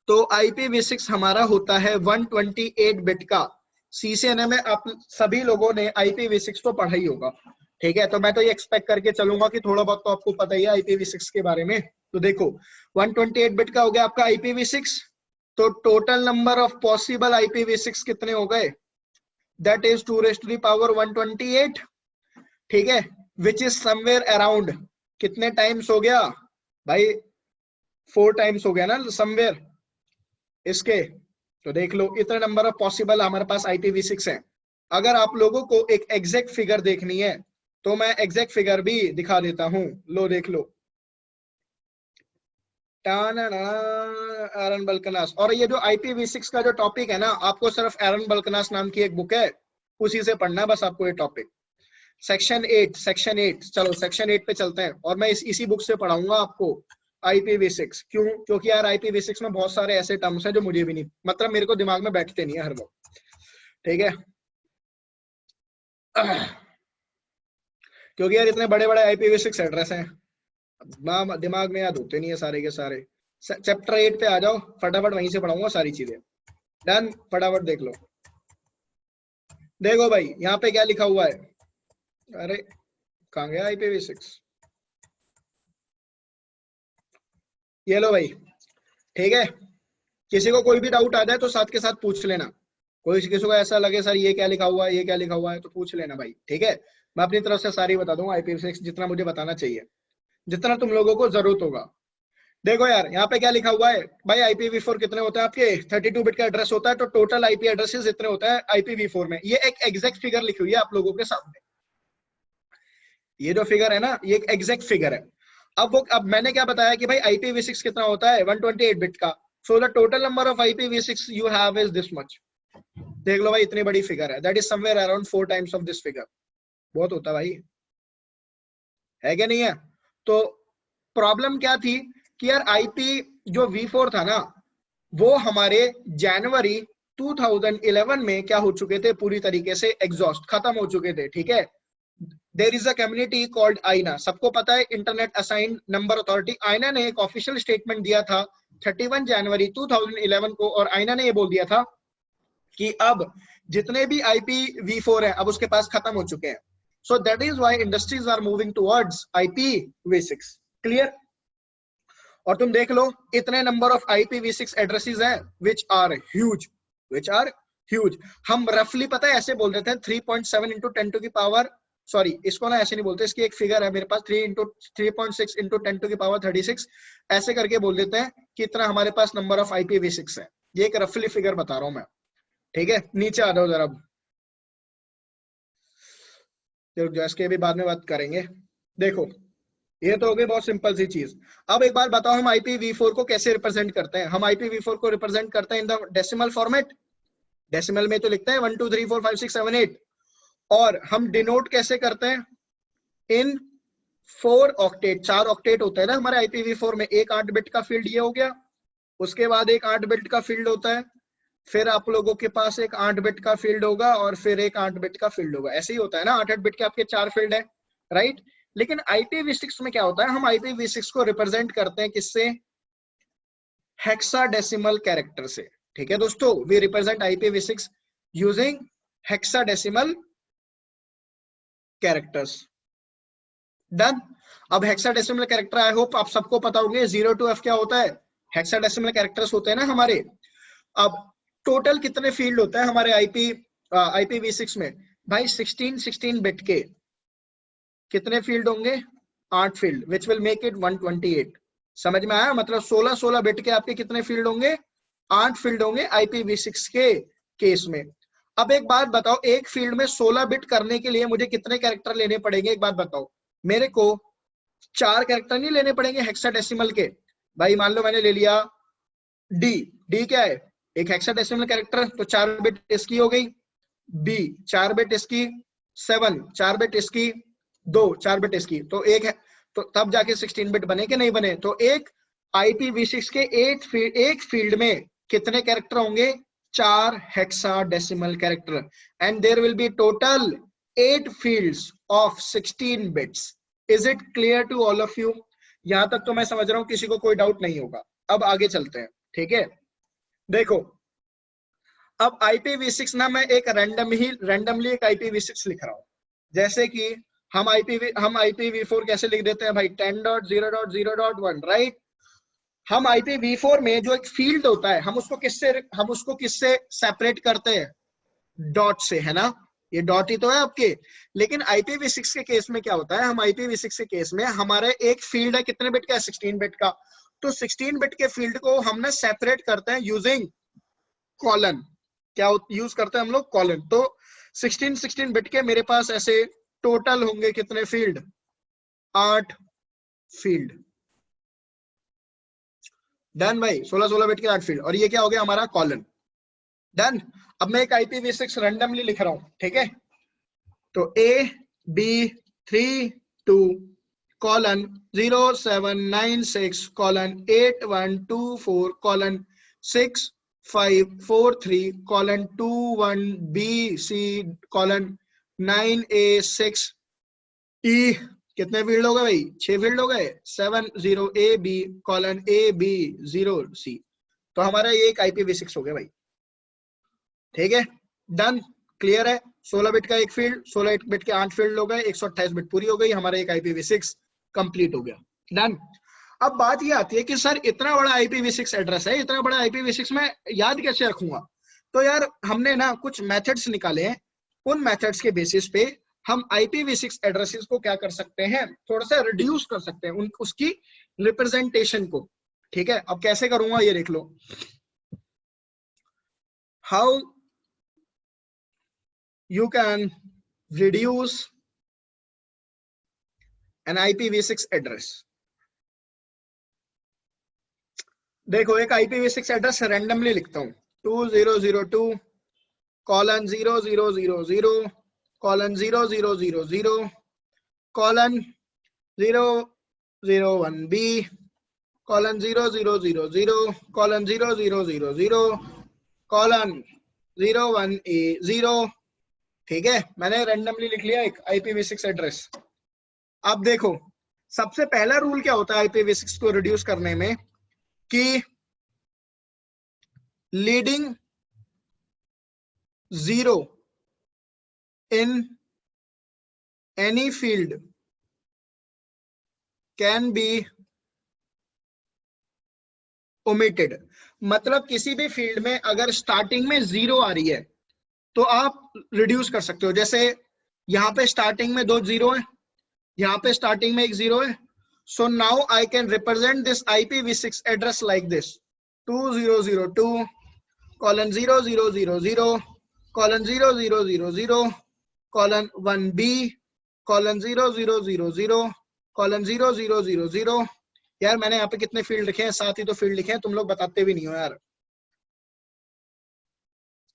तो IPv6 हमारा होता है 128 बिट का। CCNA में आप सभी लोगों ने IPv6 तो पढ़ा ही होगा, ठीक है। तो मैं तो ये एक्सपेक्ट करके चलूंगा कि थोड़ा बहुत तो आपको पता ही है IPv6 के बारे में। तो देखो 128 बिट का हो गया आपका IPv6, तो total number of possible IPv6 कितने हो गए? That is 2 raised to the power 128, ठीक है, विच इज समवेयर अराउंड कितने टाइम्स हो गया भाई? 4 टाइम्स हो गया ना समवेयर इसके। तो देख लो इतने नंबर ऑफ पॉसिबल हमारे पास IPv6 है। अगर आप लोगों को एक एग्जैक्ट फिगर देखनी है तो मैं एग्जैक्ट फिगर भी दिखा देता हूं, लो देख लो। एरन बल्कनास, और ये जो IPv6 का जो टॉपिक है ना, आपको सिर्फ एरन बल्कनास नाम की एक बुक है, उसी से पढ़ना है बस आपको ये टॉपिक। सेक्शन 8 चलो सेक्शन 8 पे चलते हैं और मैं इसी बुक से पढ़ाऊंगा आपको IPv6। क्यों? क्योंकि यार IPv6 में बहुत सारे ऐसे टर्म्स हैं जो मुझे भी नहीं, मतलब मेरे को दिमाग में बैठते नहीं है हर वक्त, ठीक है। क्योंकि यार इतने बड़े बड़े IPv6 एड्रेस हैं, दिमाग में याद होते नहीं है सारे के सारे। चैप्टर 8 पे आ जाओ, फटाफट वहीं से पढ़ाऊंगा सारी चीजें। डन, फटाफट देख लो। देखो भाई यहाँ पे क्या लिखा हुआ है, अरे कहाँ गया IPv6, ये लो भाई, ठीक है। किसी को कोई भी डाउट आ जाए तो साथ के साथ पूछ लेना, कोई किसी को ऐसा लगे सर ये क्या लिखा हुआ है, ये क्या लिखा हुआ है, तो पूछ लेना भाई, ठीक है। मैं अपनी तरफ से सारी बता दूंगा IPv6 जितना मुझे बताना चाहिए, जितना तुम लोगों को जरूरत होगा। देखो यार यहाँ पे क्या लिखा हुआ है भाई, IPv4 कितने होते हैं आपके, 32 बिट का एड्रेस होता है, तो टोटल IP एड्रेसेस इतने होता है IPv4 में। ये एक एग्जैक्ट फिगर लिखी हुई है आप लोगों के सामने, ये जो फिगर है ना ये एक एग्जैक्ट फिगर है। अब मैंने क्या बताया कि भाई IPv6 कितना होता है, 128 बिट का। So the total number of IPv6 you have is this much. देख लो भाई इतनी बड़ी फिगर है, that is somewhere around 4 times of this figure. बहुत होता है भाई, है क्या नहीं है? तो प्रॉब्लम क्या थी कि यार IP जो V4 था ना, वो हमारे जनवरी 2011 में क्या हो चुके थे, पूरी तरीके से एग्जॉस्ट खत्म हो चुके थे, ठीक है। There is a community called IANA, सबको पता है, इंटरनेट असाइंड नंबर अथॉरिटी। आईना ने एक ऑफिशियल स्टेटमेंट दिया था 31 जनवरी 2011 को, और आईना ने ये बोल दिया था कि अब जितने भी IPv4 है अब उसके पास खत्म हो चुके हैं। So that is why industries are moving towards IPv6। Clear? और तुम देख लो इतने नंबर ऑफ IPv6 एड्रेसेस हैं विच आर ह्यूज। हम रफली पता है ऐसे बोल देते हैं 3.7 इंटू 10 टू की पावर, सॉरी इसको ना ऐसे नहीं बोलते, इसकी एक फिगर है मेरे पास 3.6 इंटू 10 टू की पावर 36, ऐसे करके बोल देते हैं कि इतना हमारे पास नंबर ऑफ IPv6 है। ये एक रफली फिगर बता रहा हूं मैं, ठीक है। नीचे आ जाओ जरा, इसके भी बाद में बात करेंगे। देखो ये तो हो गई बहुत सिंपल सी चीज। अब एक बार बताओ हम IPv4 को कैसे रिप्रेजेंट करते हैं। हम IPv4 को रिप्रेजेंट करते हैं in the decimal format. Decimal में तो लिखते हैं 1 2 3 4 5 6 7 8, और हम डिनोट कैसे करते हैं, इन 4 ऑक्टेट। 4 ऑक्टेट होता है ना हमारे IPv4 में। एक 8 बिट का फील्ड ये हो गया, उसके बाद एक 8 बिट का फील्ड होता है, फिर आप लोगों के पास एक 8 बिट का फील्ड होगा, और फिर एक 8 बिट का फील्ड होगा। ऐसे ही होता है ना, 8 बिट के आपके 4 फील्ड है, राइट। लेकिन IPv6 में क्या होता है, हम IPv6 को रिप्रेजेंट करते हैं किससे, हेक्साडेसिमल कैरेक्टर से, ठीक है दोस्तों। We represent IPv6 using hexadecimal characters. Done. अब हेक्साडेसिमल कैरेक्टर आई होप आप सबको पता होंगे, 0 to F क्या होता है, हेक्साडेसिमल कैरेक्टर्स होते हैं ना हमारे। अब टोटल कितने फील्ड होता है हमारे IPv6 में भाई, 16 बिट के कितने फील्ड होंगे, 8 field, which will make it 128। समझ में आया? मतलब 16 बिट के आपके कितने फील्ड होंगे, 8 फील्ड होंगे IPv6 के केस में। अब एक बात बताओ, एक फील्ड में 16 बिट करने के लिए मुझे कितने कैरेक्टर लेने पड़ेंगे, एक बात बताओ। मेरे को 4 कैरेक्टर नहीं लेने पड़ेंगे हेक्साडेसिमल के भाई। मान लो मैंने ले लिया डी क्या है, एक हेक्साडेसिमल कैरेक्टर, तो 4 बिट इसकी हो गई, बी 4 बिट इसकी, 7 4 बिट इसकी, 2 4 बिट इसकी, तो एक है, तो तब जाके 16 बिट बने कि नहीं बने। तो एक IPv6 के एक फील्ड में कितने कैरेक्टर होंगे, 4 hexadecimal character, and there will be total 8 fields of 16 bits. Is it clear to all of you? यहां तक तो मैं समझ रहा हूं किसी को कोई डाउट नहीं होगा। अब आगे चलते हैं, ठीक है। देखो अब IPv6 ना मैं एक रैंडमली एक IPv6 लिख रहा हूं, जैसे कि हम IPv4 कैसे लिख देते हैं भाई, 10.0.0.1, राइट। हम IPv4 में जो एक फील्ड होता है, हम उसको किससे सेपरेट करते हैं, डॉट से, है ना। ये डॉट ही तो है आपके। लेकिन IPv6 के केस में क्या होता है, हम IPv6 के केस में हमारे एक फील्ड है कितने बिट का, 16 बिट का। तो 16 बिट के फील्ड को हम ना सेपरेट करते हैं यूजिंग कॉलन। क्या यूज करते हैं हम लोग, कॉलन। तो 16 बिट के मेरे पास ऐसे टोटल होंगे कितने फील्ड, 8 फील्ड। डन भाई, 16 बिट के 8 फील्ड, और ये क्या हो गया हमारा कॉलन। डन। अब मैं एक IPv6 रैंडमली लिख रहा हूं, ठीक है। तो AB3:2:8123:2:4:6:5:4:3:9A6E कितने फील्ड हो गए भाई? 6 फील्ड हो गए। 70AB:AB0C। तो हमारा ये एक IPv6 हो गया भाई, ठीक है। डन, क्लियर है। 16 बिट का एक फील्ड, 16 बिट के 8 फील्ड हो गए, 128 बिट पूरी हो गई, हमारा एक IPv6 कंप्लीट हो गया। डन। अब बात ये आती है कि सर इतना बड़ा IPv6 एड्रेस है, इतना बड़ा IPv6 मैं याद कैसे रखूंगा? तो यार हमने ना कुछ मेथड्स निकाले हैं, उन मेथड्स के बेसिस पे हम IPv6 एड्रेसेस को क्या कर सकते हैं, थोड़ा सा रिड्यूस कर सकते हैं उसकी रिप्रेजेंटेशन को, ठीक है। अब कैसे करूंगा ये देख लो। How you can reduce an IPv6 address। देखो एक IPv6 एड्रेस रैंडमली लिखता हूं, 2000:000:0:0:0:0:0:0:0:1B:001A0, ठीक है। मैंने रैंडमली लिख लिया एक IPv6 एड्रेस। अब देखो सबसे पहला रूल क्या होता है IPv6 को रिड्यूस करने में, कि leading 0 in any field can be omitted. मतलब किसी भी फील्ड में अगर स्टार्टिंग में 0 आ रही है तो आप रिड्यूस कर सकते हो। जैसे यहां पे स्टार्टिंग में 2 0 है, यहाँ पे स्टार्टिंग में एक 0 है। So now I can represent this IPv6 address like this, 20:0:0:0:1B:0:0:0:0:0:0:0:0। यार मैंने यहाँ पे कितने फील्ड लिखे हैं, 7 ही तो फील्ड लिखे हैं, तुम लोग बताते भी नहीं हो यार,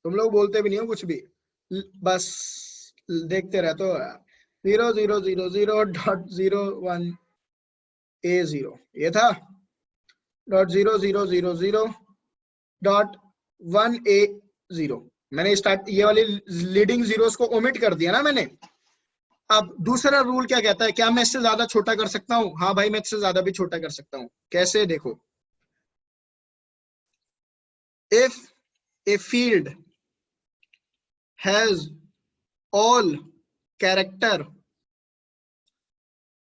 तुम लोग बोलते भी नहीं हो कुछ भी, बस देखते रहते हो यार। 0:0:0:0.01A0 ये था, .0:0:0:0.1A0। मैंने स्टार्ट ये वाली लीडिंग जीरोस को ओमिट कर दिया ना मैंने। अब दूसरा रूल क्या कहता है, क्या मैं इससे ज्यादा छोटा कर सकता हूँ? हाँ भाई मैं इससे ज्यादा भी छोटा कर सकता हूँ। कैसे? देखो, if a field has all character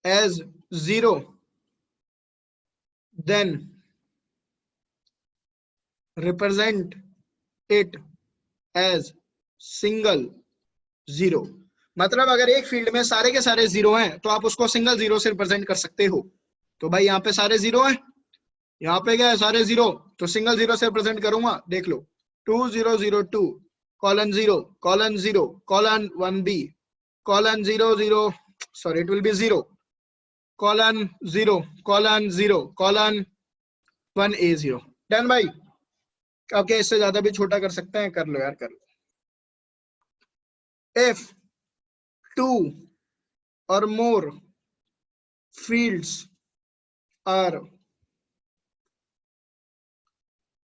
as 0, then represent it as single 0। मतलब अगर एक फील्ड में सारे के सारे 0 हैं तो आप उसको सिंगल 0 से रिप्रेजेंट कर सकते हो। तो भाई यहाँ पे सारे 0 हैं, यहाँ पे क्या है, सारे 0, तो सिंगल 0 से रिप्रेजेंट करूंगा। देख लो, 20:0:2:0:0:1B:0:0, sorry it will be 0:0:0:1A0। Done भाई। अब क्या इससे ज्यादा भी छोटा कर सकते हैं? कर लो यार, कर लो। If 2 or more fields are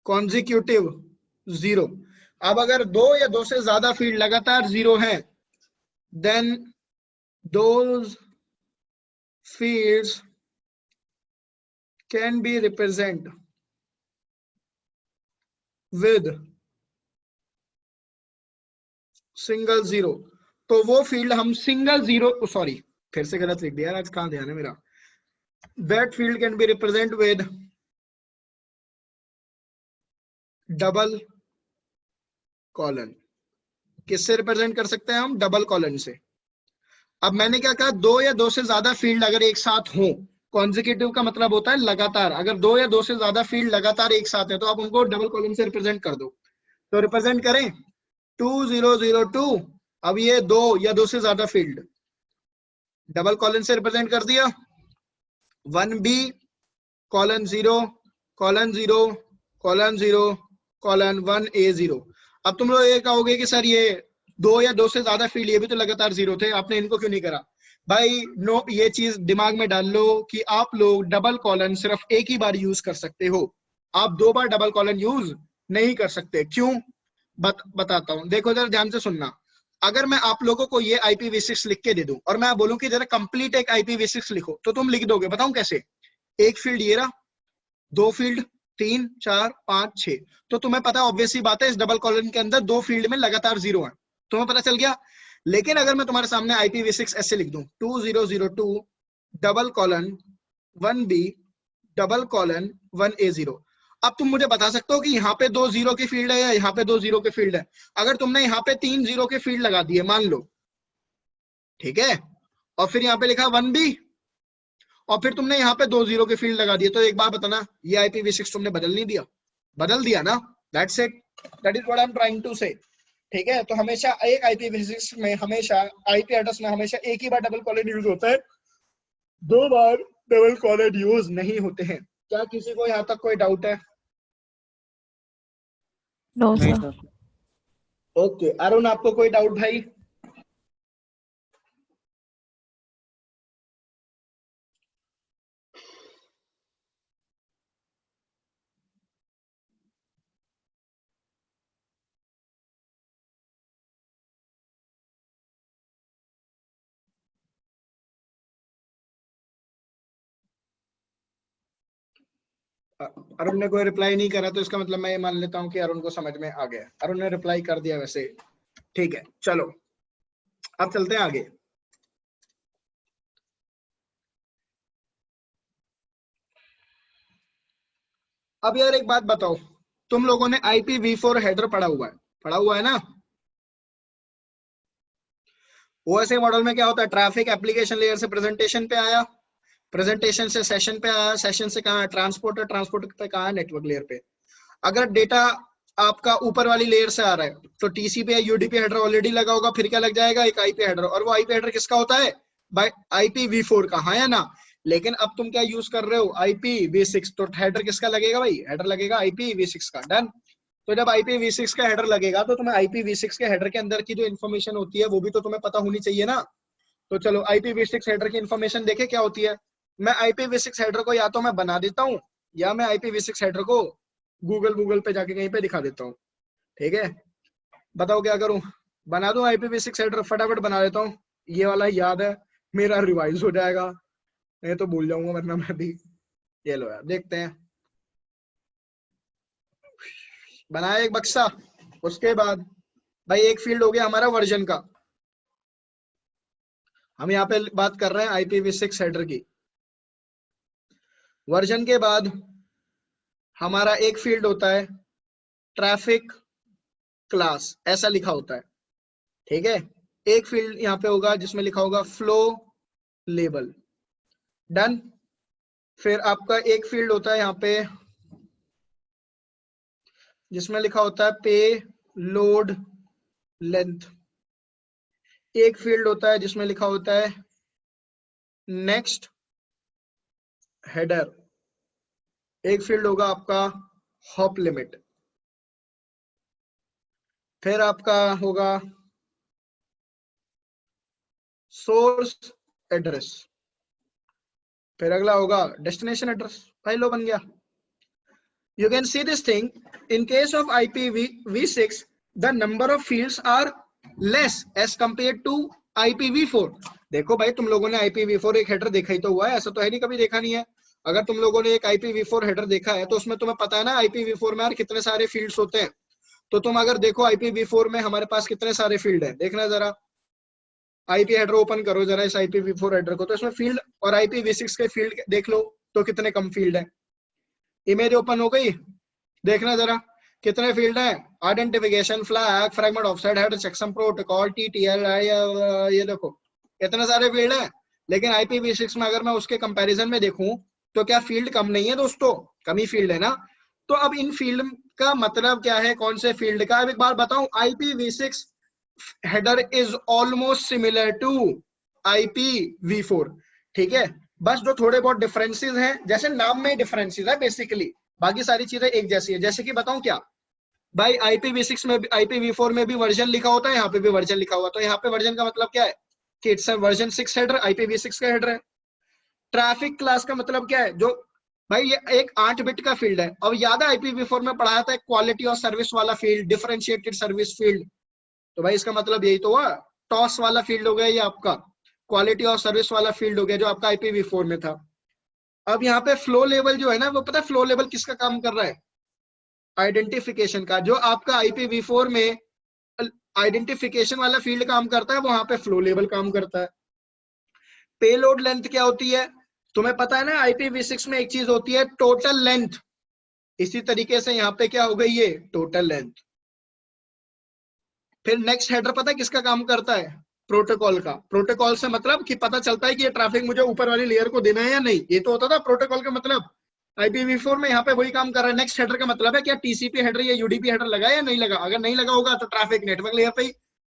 consecutive 0, अब अगर 2 या 2 से ज्यादा फील्ड लगातार 0 हैं, then those fields can be represented with single 0। तो वो फील्ड हम सिंगल 0, सॉरी फिर से गलत लिख दिया, आज कहां ध्यान है मेरा। That field can be represented with double colon. किससे रिप्रेजेंट कर सकते हैं हम? डबल कॉलन से। अब मैंने क्या कहा, 2 या 2 से ज्यादा फील्ड अगर एक साथ हो, कॉन्जिक्यूटिव का मतलब होता है लगातार, अगर 2 या 2 से ज्यादा फील्ड लगातार एक साथ है तो आप उनको डबल कॉलन से रिप्रेजेंट कर दो। तो रिप्रेजेंट करें 20:0:2। अब ये 2 या 2 से ज्यादा फील्ड डबल कॉलन से रिप्रेजेंट कर दिया, 1B:0:0:0:0:1A0। अब तुम लोग ये कहोगे कि सर ये 2 या 2 से ज्यादा फील्ड ये भी तो लगातार 0 थे, आपने इनको क्यों नहीं करा? भाई नो, ये चीज दिमाग में डाल लो कि आप लोग डबल कॉलन सिर्फ एक ही बार यूज कर सकते हो, आप 2 बार डबल कॉलन यूज नहीं कर सकते। क्यों? बताता हूं, देखो जरा ध्यान से सुनना। अगर मैं आप लोगों को ये IPv6 लिख के दे दूं और मैं बोलूं कि जरा कंप्लीट एक IPv6 लिखो, तो तुम लिख दोगे? बताऊं कैसे? एक फील्ड ये रहा, 2 फील्ड, 3, 4, 5, 6, तो तुम्हें पता ऑब्वियस सी बात है इस डबल कॉलन के अंदर 2 फील्ड में लगातार 0 है, तुम्हें पता चल गया। लेकिन अगर मैं तुम्हारे सामने IPv6 ऐसे लिख दूं 2002 double colon 1B double colon 1A0, अब तुम मुझे बता सकते हो कि यहाँ पे 2 0 की फील्ड है या यहाँ पे 2 0 की फील्ड है? अगर तुमने यहाँ पे 3 0 की फील्ड लगा दी है मान लो, ठीक है, और फिर यहाँ पे लिखा 1B और फिर तुमने यहाँ पे 2 0 की फील्ड लगा दी है, तो एक बात बताना, ये IPv6 तुमने बदल नहीं दिया? बदल दिया ना? That's it, that is what I am trying to say. ठीक है, तो हमेशा एक IPv6 में, हमेशा IP एड्रेस में हमेशा एक ही बार डबल कॉलन यूज होता है, 2 बार डबल कॉलन यूज नहीं होते हैं। क्या किसी को यहाँ तक कोई डाउट है? नो नहीं सर। सर। ओके, अरुण आपको कोई डाउट भाई? अरुण ने कोई रिप्लाई नहीं करा, तो इसका मतलब मैं ये मान लेता हूँ कि अरुण को समझ में आ गया। अरुण ने रिप्लाई कर दिया वैसे, ठीक है, चलो अब चलते हैं आगे। अब यार एक बात बताओ, तुम लोगों ने IPv4 हेडर पढ़ा हुआ है ना? OSI मॉडल में क्या होता है? ट्रैफिक एप्लीकेशन लेयर से प्रेजेंटेशन पे आया, प्रेजेंटेशन से सेशन पे आया, सेशन से कहाँ ट्रांसपोर्टर, ट्रांसपोर्टर पे कहाँ नेटवर्क लेयर पे। अगर डेटा आपका ऊपर वाली लेयर से आ रहा है तो TCP या UDP हेडर ऑलरेडी लगा होगा, फिर क्या लग जाएगा? एक IP हेडर, और वो IP हेडर किसका होता है? बाय IPv4 का, हाँ या ना? लेकिन अब तुम क्या यूज कर रहे हो? IPv6, तो हेडर किसका लगेगा भाई? हेडर लगेगा IPv6 का। डन। तो जब IPv6 का हेडर लगेगा तो तुम्हें IPv6 के हेडर के अंदर की जो इन्फॉर्मेशन होती है वो भी तो तुम्हें पता होनी चाहिए ना। तो चलो IPv6 हेडर की इन्फॉर्मेशन देखे क्या होती है। मैं IPv6 हेडर को या तो मैं बना देता हूँ या मैं IPv6 हेडर को गूगल पे जाके कहीं पे दिखा देता हूँ। ठीक है, बताओ क्या करूं? बना दूं IPv6 हेडर? फटाफट बना देता हूँ, ये वाला याद है, मेरा रिवाइज हो जाएगा, नहीं तो भूल जाऊंगा वरना मैं भी। ये लो यार, देखते हैं। बनाया एक बक्सा, उसके बाद भाई एक फील्ड हो गया हमारा वर्जन का। हम यहाँ पे बात कर रहे हैं IPv6 हेडर की। वर्जन के बाद हमारा एक फील्ड होता है ट्रैफिक क्लास, ऐसा लिखा होता है। ठीक है, एक फील्ड यहाँ पे होगा जिसमें लिखा होगा फ्लो लेबल। डन। फिर आपका एक फील्ड होता है यहाँ पे जिसमें लिखा होता है पे लोड लेंथ। एक फील्ड होता है जिसमें लिखा होता है नेक्स्ट हेडर। एक फील्ड होगा आपका हॉप लिमिट। फिर आपका होगा सोर्स एड्रेस। फिर अगला होगा डेस्टिनेशन एड्रेस। भाई लो बन गया। You can see this thing. In case of IPv6, the number of fields are less as compared to IPv4. देखो भाई, तुम लोगों ने IPv4 एक हेडर देखा ही तो हुआ है, ऐसा तो है नहीं कभी देखा नहीं है। अगर तुम लोगों ने एक IPv4 हेडर देखा है तो उसमें तुम्हें पता है ना IPv4 में यार कितने सारे फील्ड्स होते हैं। तो तुम अगर देखो IPv4 में हमारे पास कितने सारे फील्ड है, देखना जरा। IP हेडर ओपन करो जरा इस IPv4 हेडर को, तो इसमें फील्ड और IPv6 के फील्ड देख लो तो कितने कम फील्ड है। इमेज ओपन हो गई, देखना जरा कितने फील्ड है। Identification, flag, fragment, offset, header, checksum protocol, TTL, ये देखो इतने सारे फील्ड है। लेकिन IPv6 में अगर मैं उसके कंपैरिजन में देखूं तो क्या फील्ड कम नहीं है दोस्तों? कम ही फील्ड है ना। तो अब इन फील्ड का मतलब क्या है, कौन से फील्ड का? अब एक बार बताऊं, IPv6 header is almost similar to IPv4। ठीक है, बस जो थोड़े बहुत डिफरेंसेस हैं, जैसे नाम में डिफरेंसेस है बेसिकली, बाकी सारी चीजें एक जैसी है। जैसे कि बताऊं क्या, भाई IPv6 में IPv4 में भी वर्जन लिखा होता है, यहाँ पे भी वर्जन लिखा हुआ, तो यहाँ पे वर्जन का मतलब क्या है कि इट्स वर्जन 6 हेडर, IPv6 का हेडर है। ट्रैफिक क्लास का मतलब क्या है, जो भाई ये एक 8 बिट का फील्ड है। अब याद है IPv4 में पढ़ाया था क्वालिटी ऑफ सर्विस वाला फील्ड, डिफरेंशिएटेड सर्विस फील्ड, तो भाई इसका मतलब यही तो हुआ, टॉस वाला फील्ड हो गया ये आपका, क्वालिटी ऑफ सर्विस वाला फील्ड हो गया जो आपका IPv4 में था। अब यहाँ पे फ्लो लेवल जो है ना, वो पता है फ्लो लेवल किसका काम कर रहा है, आइडेंटिफिकेशन का। जो आपका IPv4 में आइडेंटिफिकेशन वाला फील्ड काम करता है, वहां पे फ्लो लेवल काम करता है। पेलोड लेंथ क्या होती है तुम्हें पता है ना, IPv6 में एक चीज होती है टोटल लेंथ, इसी तरीके से यहाँ पे क्या हो गई ये टोटल लेंथ। फिर नेक्स्ट हेडर पता है किसका काम करता है, प्रोटोकॉल का। प्रोटोकॉल से मतलब कि पता चलता है कि ये ट्रैफिक मुझे ऊपर वाली लेयर को देना है या नहीं, ये तो होता था प्रोटोकॉल का मतलब। IPv4 में यहाँ पे वही काम कर रहा है। नेक्स्ट हेडर का मतलब है क्या TCP हेडर या UDP हेडर लगा या नहीं लगा, अगर नहीं लगा होगा तो ट्रैफिक नेटवर्क लेयर पे ही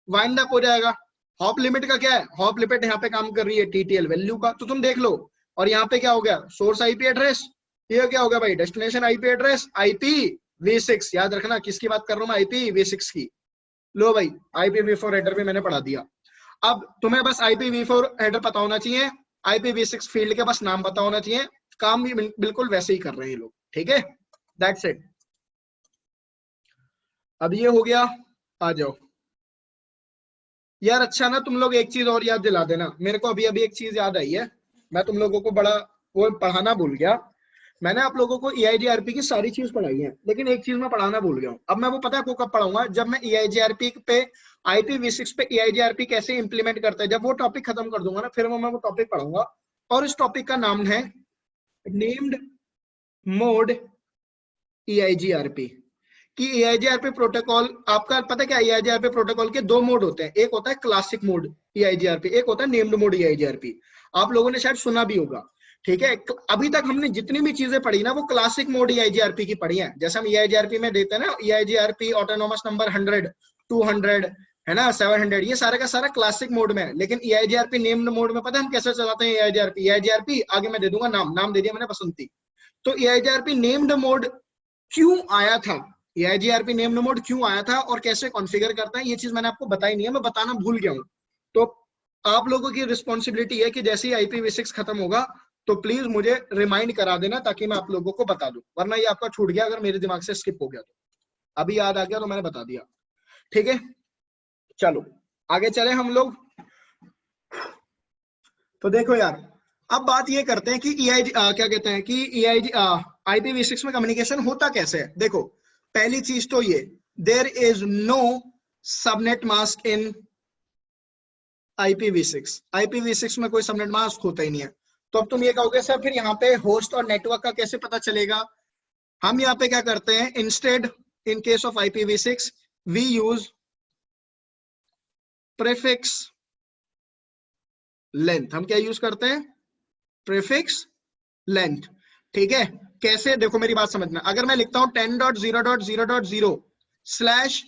वाइंड अप हो जाएगा। हॉप लिमिट का क्या है, हॉप लिमिट यहाँ पे काम कर रही है TTL वैल्यू का, तो तुम देख लो। और यहाँ पे क्या हो गया, सोर्स IP एड्रेस, ये क्या हो गया भाई डेस्टिनेशन IP एड्रेस, IPv6, याद रखना किसकी बात कर रहा हूँ मैं, IPv6 की। लो भाई IPv4 हेडर भी मैंने पढ़ा दिया। अब तुम्हें बस IPv4 हेडर पता होना चाहिए, IPv6 फील्ड के बस नाम पता होना चाहिए, काम भी बिल्कुल वैसे ही कर रहे हैं लोग, ठीक है, दैट्स इट। अब ये हो गया, आ जाओ यार। अच्छा ना तुम लोग एक चीज और याद दिला देना मेरे को, अभी अभी एक चीज याद आई है, मैं तुम लोगों को बड़ा वो पढ़ाना भूल गया। मैंने आप लोगों को EIGRP की सारी चीज पढ़ाई है, लेकिन एक चीज मैं पढ़ाना भूल गया हूँ। अब मैं वो पता है आपको कब पढ़ाऊंगा, जब मैं EIGRP पे IPv6 पे EIGRP कैसे इंप्लीमेंट करता है, जब वो टॉपिक खत्म कर दूंगा ना, फिर मैं वो टॉपिक पढ़ाऊंगा। और इस टॉपिक का नाम है नेम्ड मोड EIGRP। कि EIGRP प्रोटोकॉल आपका पता क्या, EIGRP प्रोटोकॉल के दो मोड होते हैं, एक होता है क्लासिक मोड EIGRP, एक होता है नेम्ड मोड EIGRP। आप लोगों ने शायद सुना भी होगा, ठीक है। अभी तक हमने जितनी भी चीजें पढ़ी ना, वो क्लासिक मोड EIGRP की पढ़ी है। जैसे हम EIGRP में देते हैं ना, EIGRP ऑटोनोमस नंबर 100, 200 है ना, 700, ये सारा का सारा क्लासिक मोड में है। लेकिन EIGRP नेम्ड मोड में पता है हम कैसे चलाते हैं EIGRP आगे मैं दे दूंगा नाम दे दिया मैंने बसंती। तो EIGRP नेम्ड मोड क्यों आया था, EIGRP नेम्ड मोड क्यों आया था और कैसे कॉन्फ़िगर करता है, ये चीज मैंने आपको बताई नहीं है, मैं बताना भूल गया हूँ। तो आप लोगों की रिस्पॉन्सिबिलिटी है कि जैसे ही IPv6 खत्म होगा तो प्लीज मुझे रिमाइंड करा देना, ताकि मैं आप लोगों को बता दूं, वरना ये आपका छूट गया, अगर मेरे दिमाग से स्किप हो गया तो। अभी याद आ गया तो मैंने बता दिया, ठीक है। चलो आगे चले हम लोग। तो देखो यार, अब बात ये करते हैं कि क्या कहते हैं कि IPv6 में कम्युनिकेशन होता कैसे है। देखो पहली चीज तो ये, there is no subnet mask in IPv6। IPv6 में कोई सबनेट मास्क होता ही नहीं है। तो अब तुम ये कहोगे सर फिर यहाँ पे होस्ट और नेटवर्क का कैसे पता चलेगा। हम यहाँ पे क्या करते हैं, instead in case of IPv6 we use prefix length. हम क्या यूज करते हैं, प्रीफिक्स लेंथ, ठीक है। कैसे, देखो मेरी बात समझना, अगर मैं लिखता हूं 10.0.0.0 स्लैश,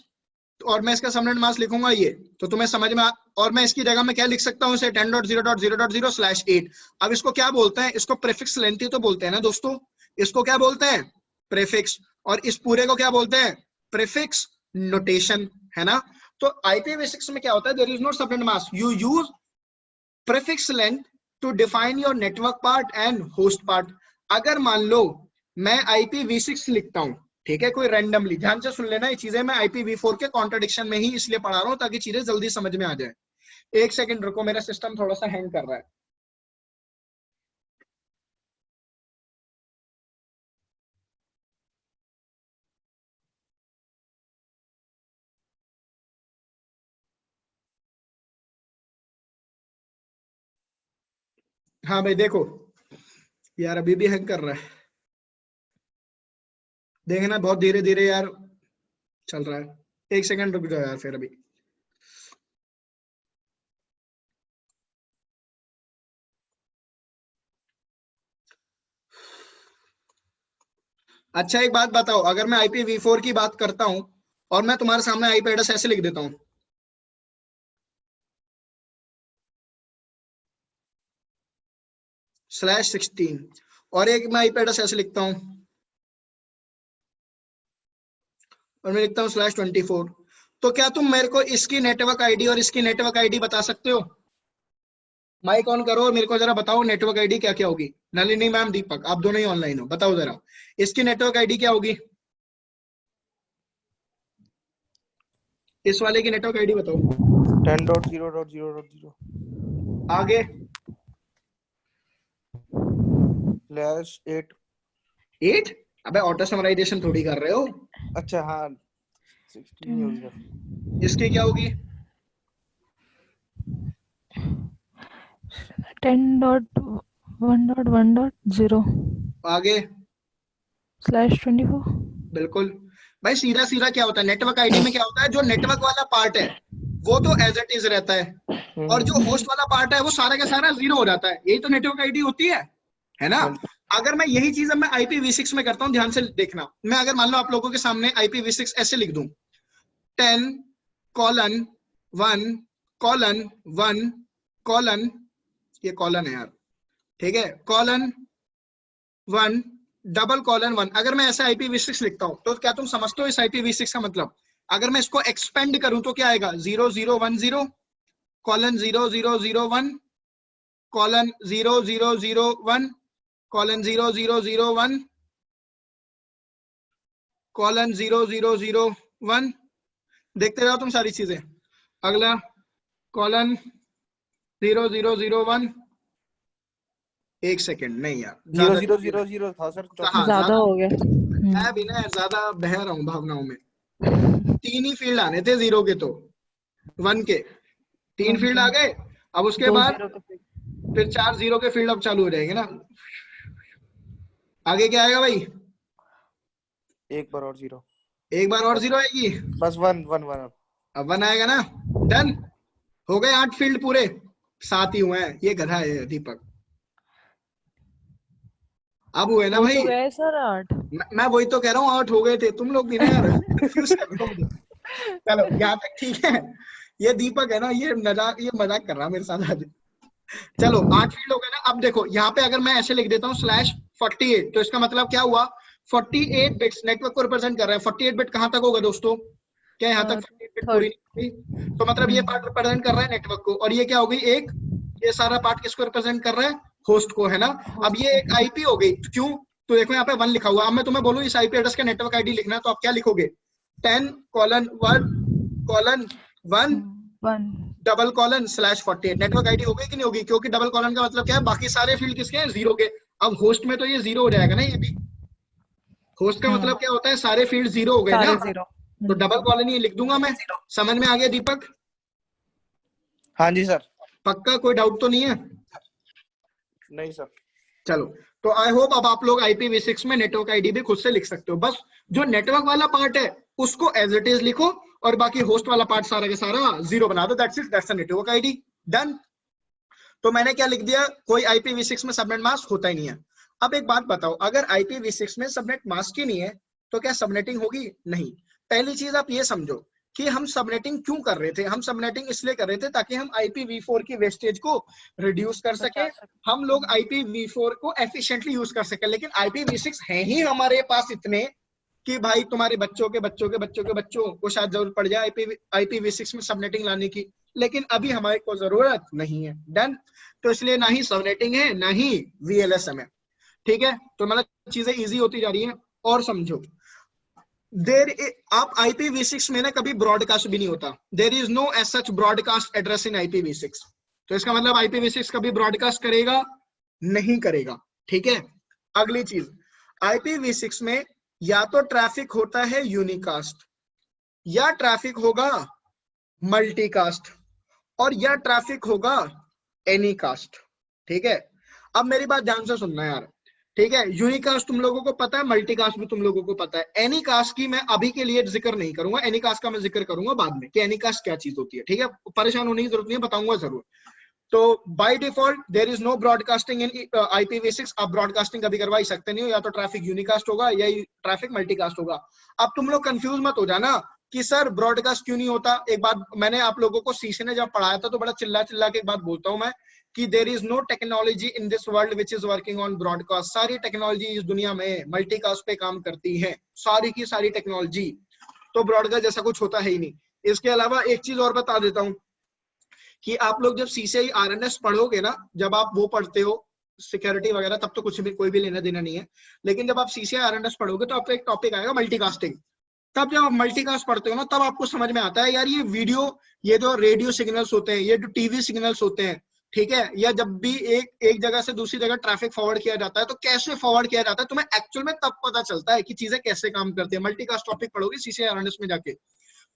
और मैं इसका सबनेट मास्क लिखूंगा ये, तो तुम्हें समझ में और मैं इसकी जगह में क्या लिख सकता हूं, इसे 10.0.0.0/8। अब इसको क्या बोलते हैं, इसको प्रीफिक्स लेंथ ही तो बोलते हैं ना दोस्तों, इसको क्या बोलते हैं, प्रीफिक्स। और इस पूरे को क्या बोलते हैं, प्रीफिक्स नोटेशन, है ना। तो IPv6 में क्या होता है, there is no subnet mask, you use prefix length to define your network part and host part. अगर मान लो मैं IPv6 लिखता हूं, ठीक है, कोई रैंडमली, ध्यान से सुन लेना ये चीजें, मैं IPv4 के कॉन्ट्रडिक्शन में ही इसलिए पढ़ा रहा हूं ताकि चीजें जल्दी समझ में आ जाए। एक सेकंड रुको, मेरा सिस्टम थोड़ा सा हैंग कर रहा है। हाँ भाई देखो यार, अभी भी हैंग कर रहा है, देखना बहुत धीरे धीरे यार चल रहा है। एक सेकंड रुक जाओ यार फिर अभी। अच्छा एक बात बताओ, अगर मैं IPv4 की बात करता हूं और मैं तुम्हारे सामने IP एड्रेस ऐसे लिख देता हूं, /16, और एक मैं IP एड्रेस ऐसे लिखता हूं और मैं लिखता हूँ /24। तो क्या तुम मेरे को इसकी नेटवर्क आईडी और इसकी नेटवर्क आईडी बता सकते हो? माइक ऑन करो और मेरे को जरा बताओ नेटवर्क आईडी क्या क्या होगी। नलिनी मैम, दीपक, आप दोनों ही ऑनलाइन हो, बताओ जरा इसकी नेटवर्क आईडी क्या होगी। इस वाले की नेटवर्क आईडी बताओ। 10.0.0.0 आगे /8। 8। अबे ऑटो समराइजेशन थोड़ी कर रहे हो। अच्छा हाँ 16 हो गया। इसकी क्या होगी? 10.1.1.0 आगे /24। बिल्कुल भाई, सीधा सीधा क्या होता है नेटवर्क आईडी में, क्या होता है जो नेटवर्क वाला पार्ट है वो तो एज इट इज रहता है, और जो होस्ट वाला पार्ट है वो सारा का सारा 0 हो जाता है। यही तो नेटवर्क आईडी होती है ना। अगर मैं यही चीज मैं IPv6 में करता हूँ, ध्यान से देखना, मैं अगर मान लो आप लोगों के सामने IPv6 ऐसे लिख दूं 10:1:1:, ये कॉलन है यार, ठीक है, :1:1, अगर मैं ऐसा IPv6 लिखता हूं तो क्या तुम समझते हो इस IPv6 का मतलब? अगर मैं इसको एक्सपेंड करूं तो क्या आएगा? 0010:00:0001 :0001 :0001 :0001 देखते रहो तुम सारी चीजें। अगला :0001। एक सेकेंड, नहीं यार, 0.0.0.0 था सर। हाँ, ज्यादा हो गया। मैं भी ना ज्यादा बह रहा हूँ भावनाओं में। 3 ही फील्ड आने थे 0 के, तो 1 के 3 फील्ड आ गए। अब उसके बाद फिर 4 0 के फील्ड अब चालू हो जाएंगे ना। आगे क्या आएगा भाई? एक बार और 0। एक बार और 0 आएगी, बस 1 1 1। अब 1 आएगा ना। डन हो गए 8 फील्ड पूरे, 7 ही हुए हैं। ये गधा है दीपक। अब हुए ना भाई? तो गए सर 8। मैं वही तो कह रहा हूँ, 8 हो गए थे। तुम लोग भी ना यार कंफ्यूज कर रहे हो मुझे। चलो यहाँ तक ठीक है। ये दीपक है ना, ये मजाक कर रहा है मेरे साथ आज। चलो 8 फील्ड हो गए ना। अब देखो यहाँ पे अगर मैं ऐसे लिख देता हूँ /48, तो इसका मतलब क्या हुआ? 48 बिट्स नेटवर्क को रिप्रेजेंट कर रहा है। 48 बिट कहां तक होगा दोस्तों? क्या यहाँ तक 48 बिट पूरी नहीं हुई? तो मतलब ये पार्ट रिप्रेजेंट कर रहा है नेटवर्क को, और ये क्या हो गई? एक ये सारा पार्ट किसको रिप्रेजेंट कर रहा है? होस्ट को, है ना। अब ये एक IP हो गई। क्यों? तो देखो यहाँ पे 1 लिखा हुआ। अब मैं तुम्हें बोलूं इस IP एड्रेस का नेटवर्क आईडी लिखना, तो आप क्या लिखोगे? 10:1:1 /48 नेटवर्क आईडी हो गई कि नहीं होगी? क्योंकि डबल कॉलन का मतलब क्या है? बाकी सारे फील्ड किसके हैं? 0 के। अब होस्ट में तो ये 0 हो जाएगा ना, ये भी। होस्ट का मतलब क्या होता है? सारे फील्ड 0 हो गए ना, तो डबल कॉलन ही लिख दूंगा मैं। समझ में आ गया दीपक? हाँ जी सर। पक्का? कोई डाउट तो नहीं है? नहीं सर। चलो, तो आई होप अब आप लोग IPv6 में नेटवर्क आईडी भी खुद से लिख सकते हो। बस जो नेटवर्क वाला पार्ट है उसको एज इट इज लिखो, और बाकी होस्ट वाला पार्ट सारा के सारा 0 बना दो। That's it, that's the network ID. Done. तो मैंने क्या लिख दिया? कोई IPv6 में सबनेट मास्क होता ही नहीं है। अब एक बात बताओ, अगर IPv6 में सबनेट मास्क ही नहीं है तो क्या सबनेटिंग होगी? नहीं। पहली चीज आप ये समझो कि हम सबनेटिंग क्यों कर रहे थे। हम सबनेटिंग इसलिए कर रहे थे ताकि हम IPv4 की वेस्टेज को रिड्यूस कर सके, हम लोग IPv4 को एफिशिएंटली यूज कर सके। लेकिन IPv6 है ही हमारे पास इतने कि भाई तुम्हारे बच्चों के बच्चों के बच्चों के बच्चों को शायद जरूरत पड़ जाए IPv6 में सबनेटिंग लाने की, लेकिन अभी हमारे को जरूरत नहीं है। डन। तो इसलिए ना ही सबनेटिंग है ना ही VLSM है। ठीक है, तो मतलब चीजें इजी होती जा रही हैं। और समझो, आप IPv6 में ना कभी ब्रॉडकास्ट भी नहीं होता। There is no as such broadcast address in IPv6। तो इसका मतलब IPv6 कभी ब्रॉडकास्ट करेगा नहीं करेगा। ठीक है, अगली चीज, IPv6 में या तो ट्रैफिक होता है यूनिकास्ट, या ट्रैफिक होगा मल्टीकास्ट, और या ट्रैफिक होगा एनीकास्ट। ठीक है, अब मेरी बात ध्यान से सुनना यार। ठीक है, यूनिकास्ट तुम लोगों को पता है, मल्टीकास्ट भी तुम लोगों को पता है। एनीकास्ट की मैं अभी के लिए जिक्र नहीं करूंगा, एनीकास्ट का मैं जिक्र करूंगा बाद में कि एनीकास्ट क्या चीज होती है। ठीक है, परेशान होने की जरूरत नहीं है, बताऊंगा जरूर। तो by default there is no broadcasting in IPv6। आप ब्रॉडकास्टिंग कभी करवा ही सकते नहीं हो, या तो ट्रैफिक यूनिकास्ट होगा या ट्रैफिक मल्टीकास्ट होगा। अब तुम लोग कंफ्यूज मत हो जाना कि सर ब्रॉडकास्ट क्यों नहीं होता। एक बात मैंने आप लोगों को CC ने जब पढ़ाया था तो बड़ा चिल्ला चिल्ला के एक बात बोलता हूं मैं कि there is no technology in this world which is working on broadcast. सारी टेक्नोलॉजी इस दुनिया में मल्टीकास्ट पे काम करती है, सारी की सारी टेक्नोलॉजी। तो ब्रॉडकास्ट जैसा कुछ होता है ही नहीं। इसके अलावा एक चीज और बता देता हूँ कि आप लोग जब CCI RNS पढ़ोगे ना, जब आप वो पढ़ते हो सिक्योरिटी वगैरह, तब तो कुछ भी कोई भी लेना देना नहीं है, लेकिन जब आप CCI RNS पढ़ोगे तो आपको एक टॉपिक आएगा मल्टीकास्टिंग। तब जब आप मल्टीकास्ट पढ़ते हो ना, तब आपको समझ में आता है यार ये वीडियो, ये जो रेडियो सिग्नल्स होते हैं, ये जो टीवी सिग्नल्स होते हैं, ठीक है, या जब भी एक जगह से दूसरी जगह ट्रैफिक फॉरवर्ड किया जाता है तो कैसे फॉरवर्ड किया जाता है, तुम्हें एक्चुअल में तब पता चलता है कि चीजें कैसे काम करती है। मल्टीकास्ट टॉपिक पढ़ोगे CCI RNS में जाके,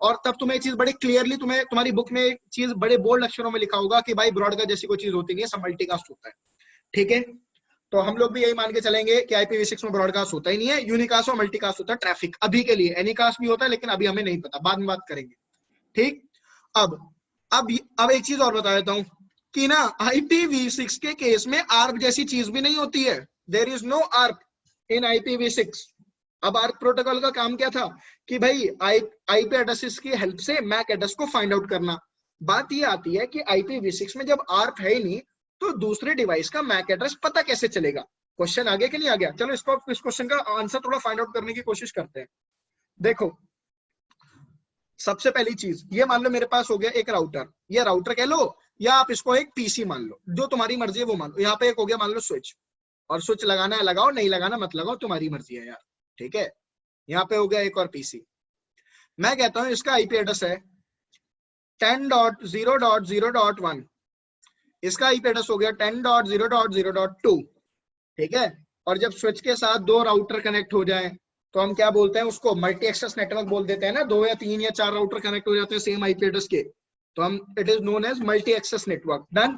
और तब तुम्हें चीज बड़े क्लियरली, तुम्हें तुम्हारी बुक में एक चीज बड़े बोल्ड अक्षरों में लिखा होगा कि भाई ब्रॉडकास्ट जैसी कोई चीज होती नहीं है, सब मल्टीकास्ट होता है। ठीक है, तो हम लोग भी यही मान के चलेंगे कि IPv6 में ब्रॉडकास्ट होता ही नहीं है, यूनिकास्ट और मल्टीकास्ट होता है ट्रैफिक अभी के लिए। एनीकास्ट भी होता है लेकिन अभी हमें नहीं पता, बाद में बात करेंगे। ठीक, अब एक चीज और बता देता हूं कि ना IPv6 के केस में ARP जैसी चीज भी नहीं होती है। There is no ARP in IPv6। अब ARP प्रोटोकॉल का काम क्या था कि भाई IP एड्रेसेस की हेल्प से मैक एड्रेस को फाइंड आउट करना। बात ये आती है कि IPv6 में जब ARP है ही नहीं तो दूसरे डिवाइस का मैक एड्रेस पता कैसे चलेगा। क्वेश्चन आगे के नहीं आ गया? चलो इस क्वेश्चन का आंसर थोड़ा फाइंड आउट करने की कोशिश करते हैं। देखो, सबसे पहली चीज, ये मान लो मेरे पास हो गया एक राउटर, ये राउटर कह लो या आप इसको एक पीसी मान लो, जो तुम्हारी मर्जी है वो मान लो। यहाँ पे एक हो गया मान लो स्विच, और स्विच लगाना है लगाओ, नहीं लगाना मत लगाओ, तुम्हारी मर्जी है यार। ठीक है, यहाँ पे हो गया एक और पीसी। मैं कहता हूँ इसका IP एड्रेस है 10.0.0.1, इसका IP एड्रेस हो गया 10.0.0.2। ठीक है, और जब स्विच के साथ दो राउटर कनेक्ट हो जाए तो हम क्या बोलते हैं उसको? मल्टी एक्सेस नेटवर्क बोल देते हैं ना। 2 या 3 या 4 राउटर कनेक्ट हो जाते हैं सेम IP एड्रेस के, तो हम it is known as multi access network. Done.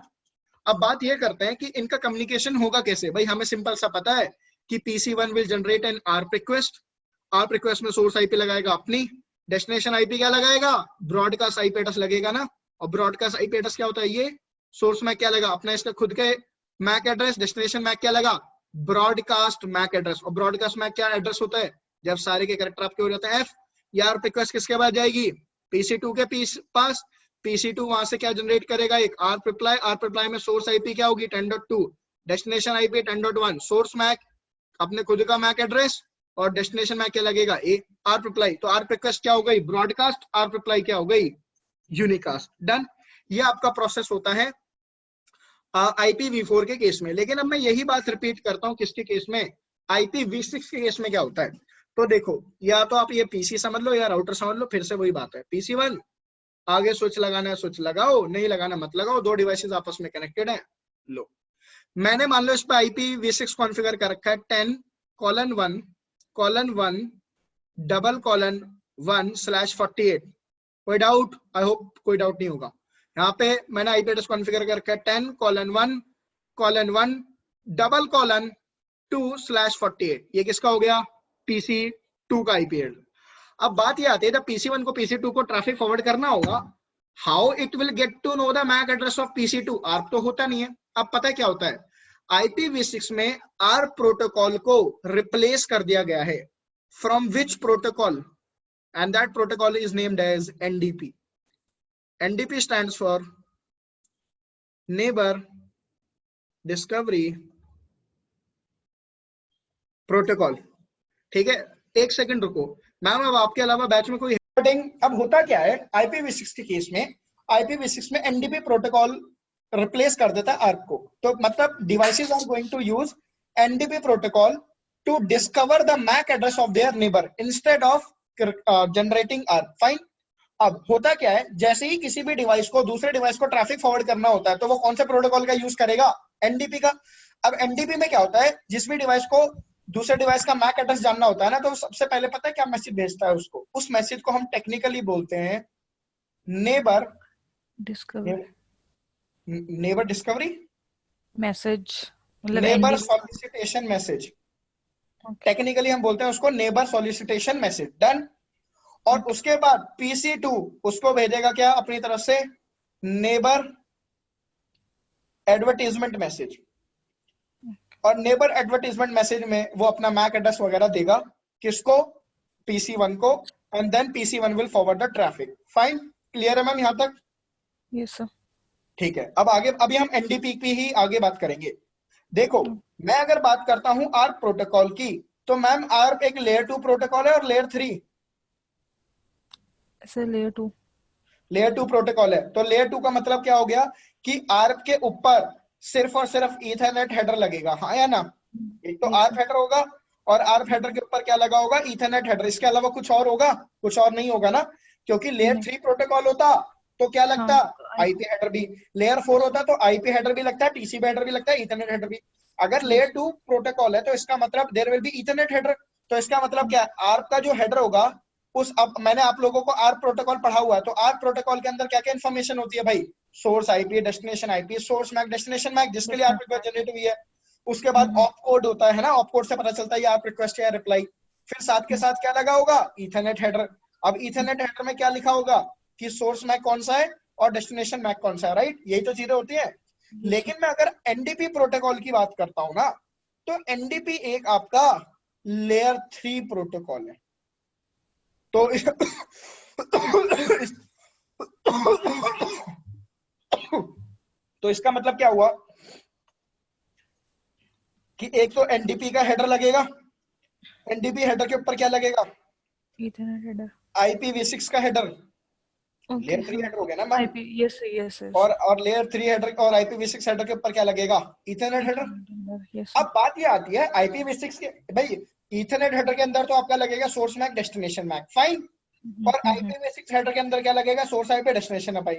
अब बात ये करते हैं कि इनका कम्युनिकेशन होगा कैसे। भाई हमें सिंपल सा पता है कि PC1 will generate N ARP request. ARP request में सोर्स IP लगाएगा अपनी, डेस्टिनेशन IP क्या लगाएगा? ब्रॉडकास्ट IP एड्रेस लगेगा ना। और ब्रॉडकास्ट IP एड्रेस क्या होता है? ये सोर्स में क्या लगा अपना, इसका खुद के मैक एड्रेस, डेस्टिनेशन मैक क्या लगा? Broadcast MAC address. और ब्रॉडकास्ट मैक क्या एड्रेस होता है? जब सारे के कैरेक्टर आपके हो जाते हैं F, या ARP रिक्वेस्ट किसके पास जाएगी? PC2 के पास। PC2 वहां से क्या जनरेट करेगा? एक ARP रिप्लाई। ARP रिप्लाई में सोर्स IP क्या होगी? 10.2, डेस्टिनेशन IP 10.1, सोर्स मैक अपने खुद का मैक एड्रेस, और डेस्टिनेशन मैक क्या लगेगा? ए ARP रिप्लाई। तो ARP रिक्वेस्ट क्या हो गई? ब्रॉडकास्ट। ARP रिप्लाई क्या हो गई? यूनिकास्ट। डन। ये आपका प्रोसेस होता है IPv4 के केस में। लेकिन अब मैं यही बात रिपीट करता हूँ, किसके केस में? IPv6 के केस में क्या होता है? तो देखो, या तो आप ये PC समझ लो या राउटर समझ लो, फिर से वही बात है। PC1 आगे स्विच लगाना है स्विच लगाओ, नहीं लगाना मत लगाओ, दो डिवाइसेस आपस में कनेक्टेड है। लो, मैंने मान लो इस पे IPv6 कॉन्फ़िगर कर रखा है 10:1:1:1/48। कोई डाउट? आई होप कोई डाउट नहीं होगा। यहाँ पे मैंने IP एड्रेस कॉन्फ़िगर कर रखा है 10:1:1:2/48। ये किसका हो गया? PC2 का IP एड्रेस। अब बात ये आती है, जब PC1 को PC2 को ट्रैफिक फॉरवर्ड करना होगा, how it will get to know the MAC address of PC2? ARP तो होता नहीं है। अब पता है क्या होता है? IPv6 में ARP प्रोटोकॉल को रिप्लेस कर दिया गया है। From which protocol? And that protocol is named as NDP. NDP stands for Neighbor Discovery Protocol. ठीक है, एक सेकंड रुको मैम, अब आपके अलावा बैच में कोई है? अब होता क्या है IPv6 के केस में? IPv6 में NDP प्रोटोकॉल रिप्लेस कर देता है ARP को। तो मतलब devices are going to use NDP protocol to discover the MAC address of their neighbour instead of generating ARP। Fine. अब होता क्या है, जैसे ही किसी भी डिवाइस को दूसरे डिवाइस को ट्रैफिक फॉरवर्ड करना होता है तो वो कौन से प्रोटोकॉल का यूज करेगा? NDP का। अब NDP में क्या होता है, जिस भी डिवाइस को दूसरे डिवाइस का मैक एड्रेस जानना होता है ना, तो सबसे पहले पता है क्या मैसेज भेजता है उसको? उस मैसेज को हम टेक्निकली बोलते हैं नेबर डिस्कवरी मैसेज, मतलब neighbour NDP। Solicitation message. Technically हम बोलते हैं उसको नेबर सॉलिसिटेशन मैसेज। डन। और उसके बाद PC2 उसको भेजेगा क्या अपनी तरफ से? Neighbour advertisement message. और नेबर एडवर्टाइजमेंट मैसेज में वो अपना मैक एड्रेस वगैरह देगा किसको? PC1 को। And then PC1 will forward the traffic. Fine, clear है मैम यहाँ तक? Yes sir. ठीक है, अब आगे अभी हम NDP की ही आगे बात करेंगे। देखो, मैं अगर बात करता हूं ARP प्रोटोकॉल की, तो मैम ARP एक लेयर 2 प्रोटोकॉल है और layer 3 sir layer 2। Layer 2 protocol है, तो लेयर 2 का मतलब क्या हो गया कि आर्प के ऊपर सिर्फ और सिर्फ ईथरनेट हेडर लगेगा, हाँ या ना? एक तो यस आर्प सर। हेडर होगा और आर्प हेडर के ऊपर क्या लगा होगा? Ethernet header. इसके अलावा कुछ और होगा? कुछ और नहीं होगा ना, क्योंकि लेयर नहीं। 3 प्रोटोकॉल होता तो क्या लगता? हाँ तो आईपी हेडर भी। लेयर 4 होता तो आईपी हेडर भी लगता है, टीसीपी हेडर भी लगता है, ईथरनेट हेडर भी। अगर लेयर 2 प्रोटोकॉल है तो इसका मतलब there will be Ethernet header. तो इसका मतलब क्या है? आर्प का जो हेडर होगा उस, अब मैंने आप लोगों को आर्प प्रोटोकॉल पढ़ा हुआ है, तो आर्प प्रोटोकॉल के अंदर क्या क्या इन्फॉर्मेशन होती है भाई? Source IP, destination IP, source MAC, destination MAC, जिसके लिए आर्प रिक्वेस्ट जनरेट हुई है। उसके बाद ऑप कोड होता है ना, ऑप कोड से पता चलता है ये आर्प रिक्वेस्ट या रिप्लाई। फिर साथ के साथ क्या लगा होगा? Ethernet header. अब ईथरनेट हेडर में क्या लिखा होगा कि सोर्स मैक कौन सा है और डेस्टिनेशन मैक कौन सा है, राइट? यही तो चीजें होती है। लेकिन मैं अगर एनडीपी प्रोटोकॉल की बात करता हूं ना, तो एनडीपी एक आपका लेयर 3 प्रोटोकॉल है। तो तो इसका मतलब क्या हुआ कि एक तो एनडीपी का हेडर लगेगा, एनडीपी हेडर के ऊपर क्या लगेगा? Ethernet header. IPv6 का हेडर। ओके लेयर 3 हाँ। हेडर हो गया ना ma'am. IP yes yes yes. और लेयर 3 हेडर और IPv6 हेडर के ऊपर क्या लगेगा? Ethernet header. Ethernet header yes. अब बात ये आती है IPv6 के, भाई ईथरनेट हेडर के अंदर तो आपका लगेगा source MAC, destination MAC, fine. और IPv6 हेडर के अंदर क्या लगेगा? Source IP, destination IP.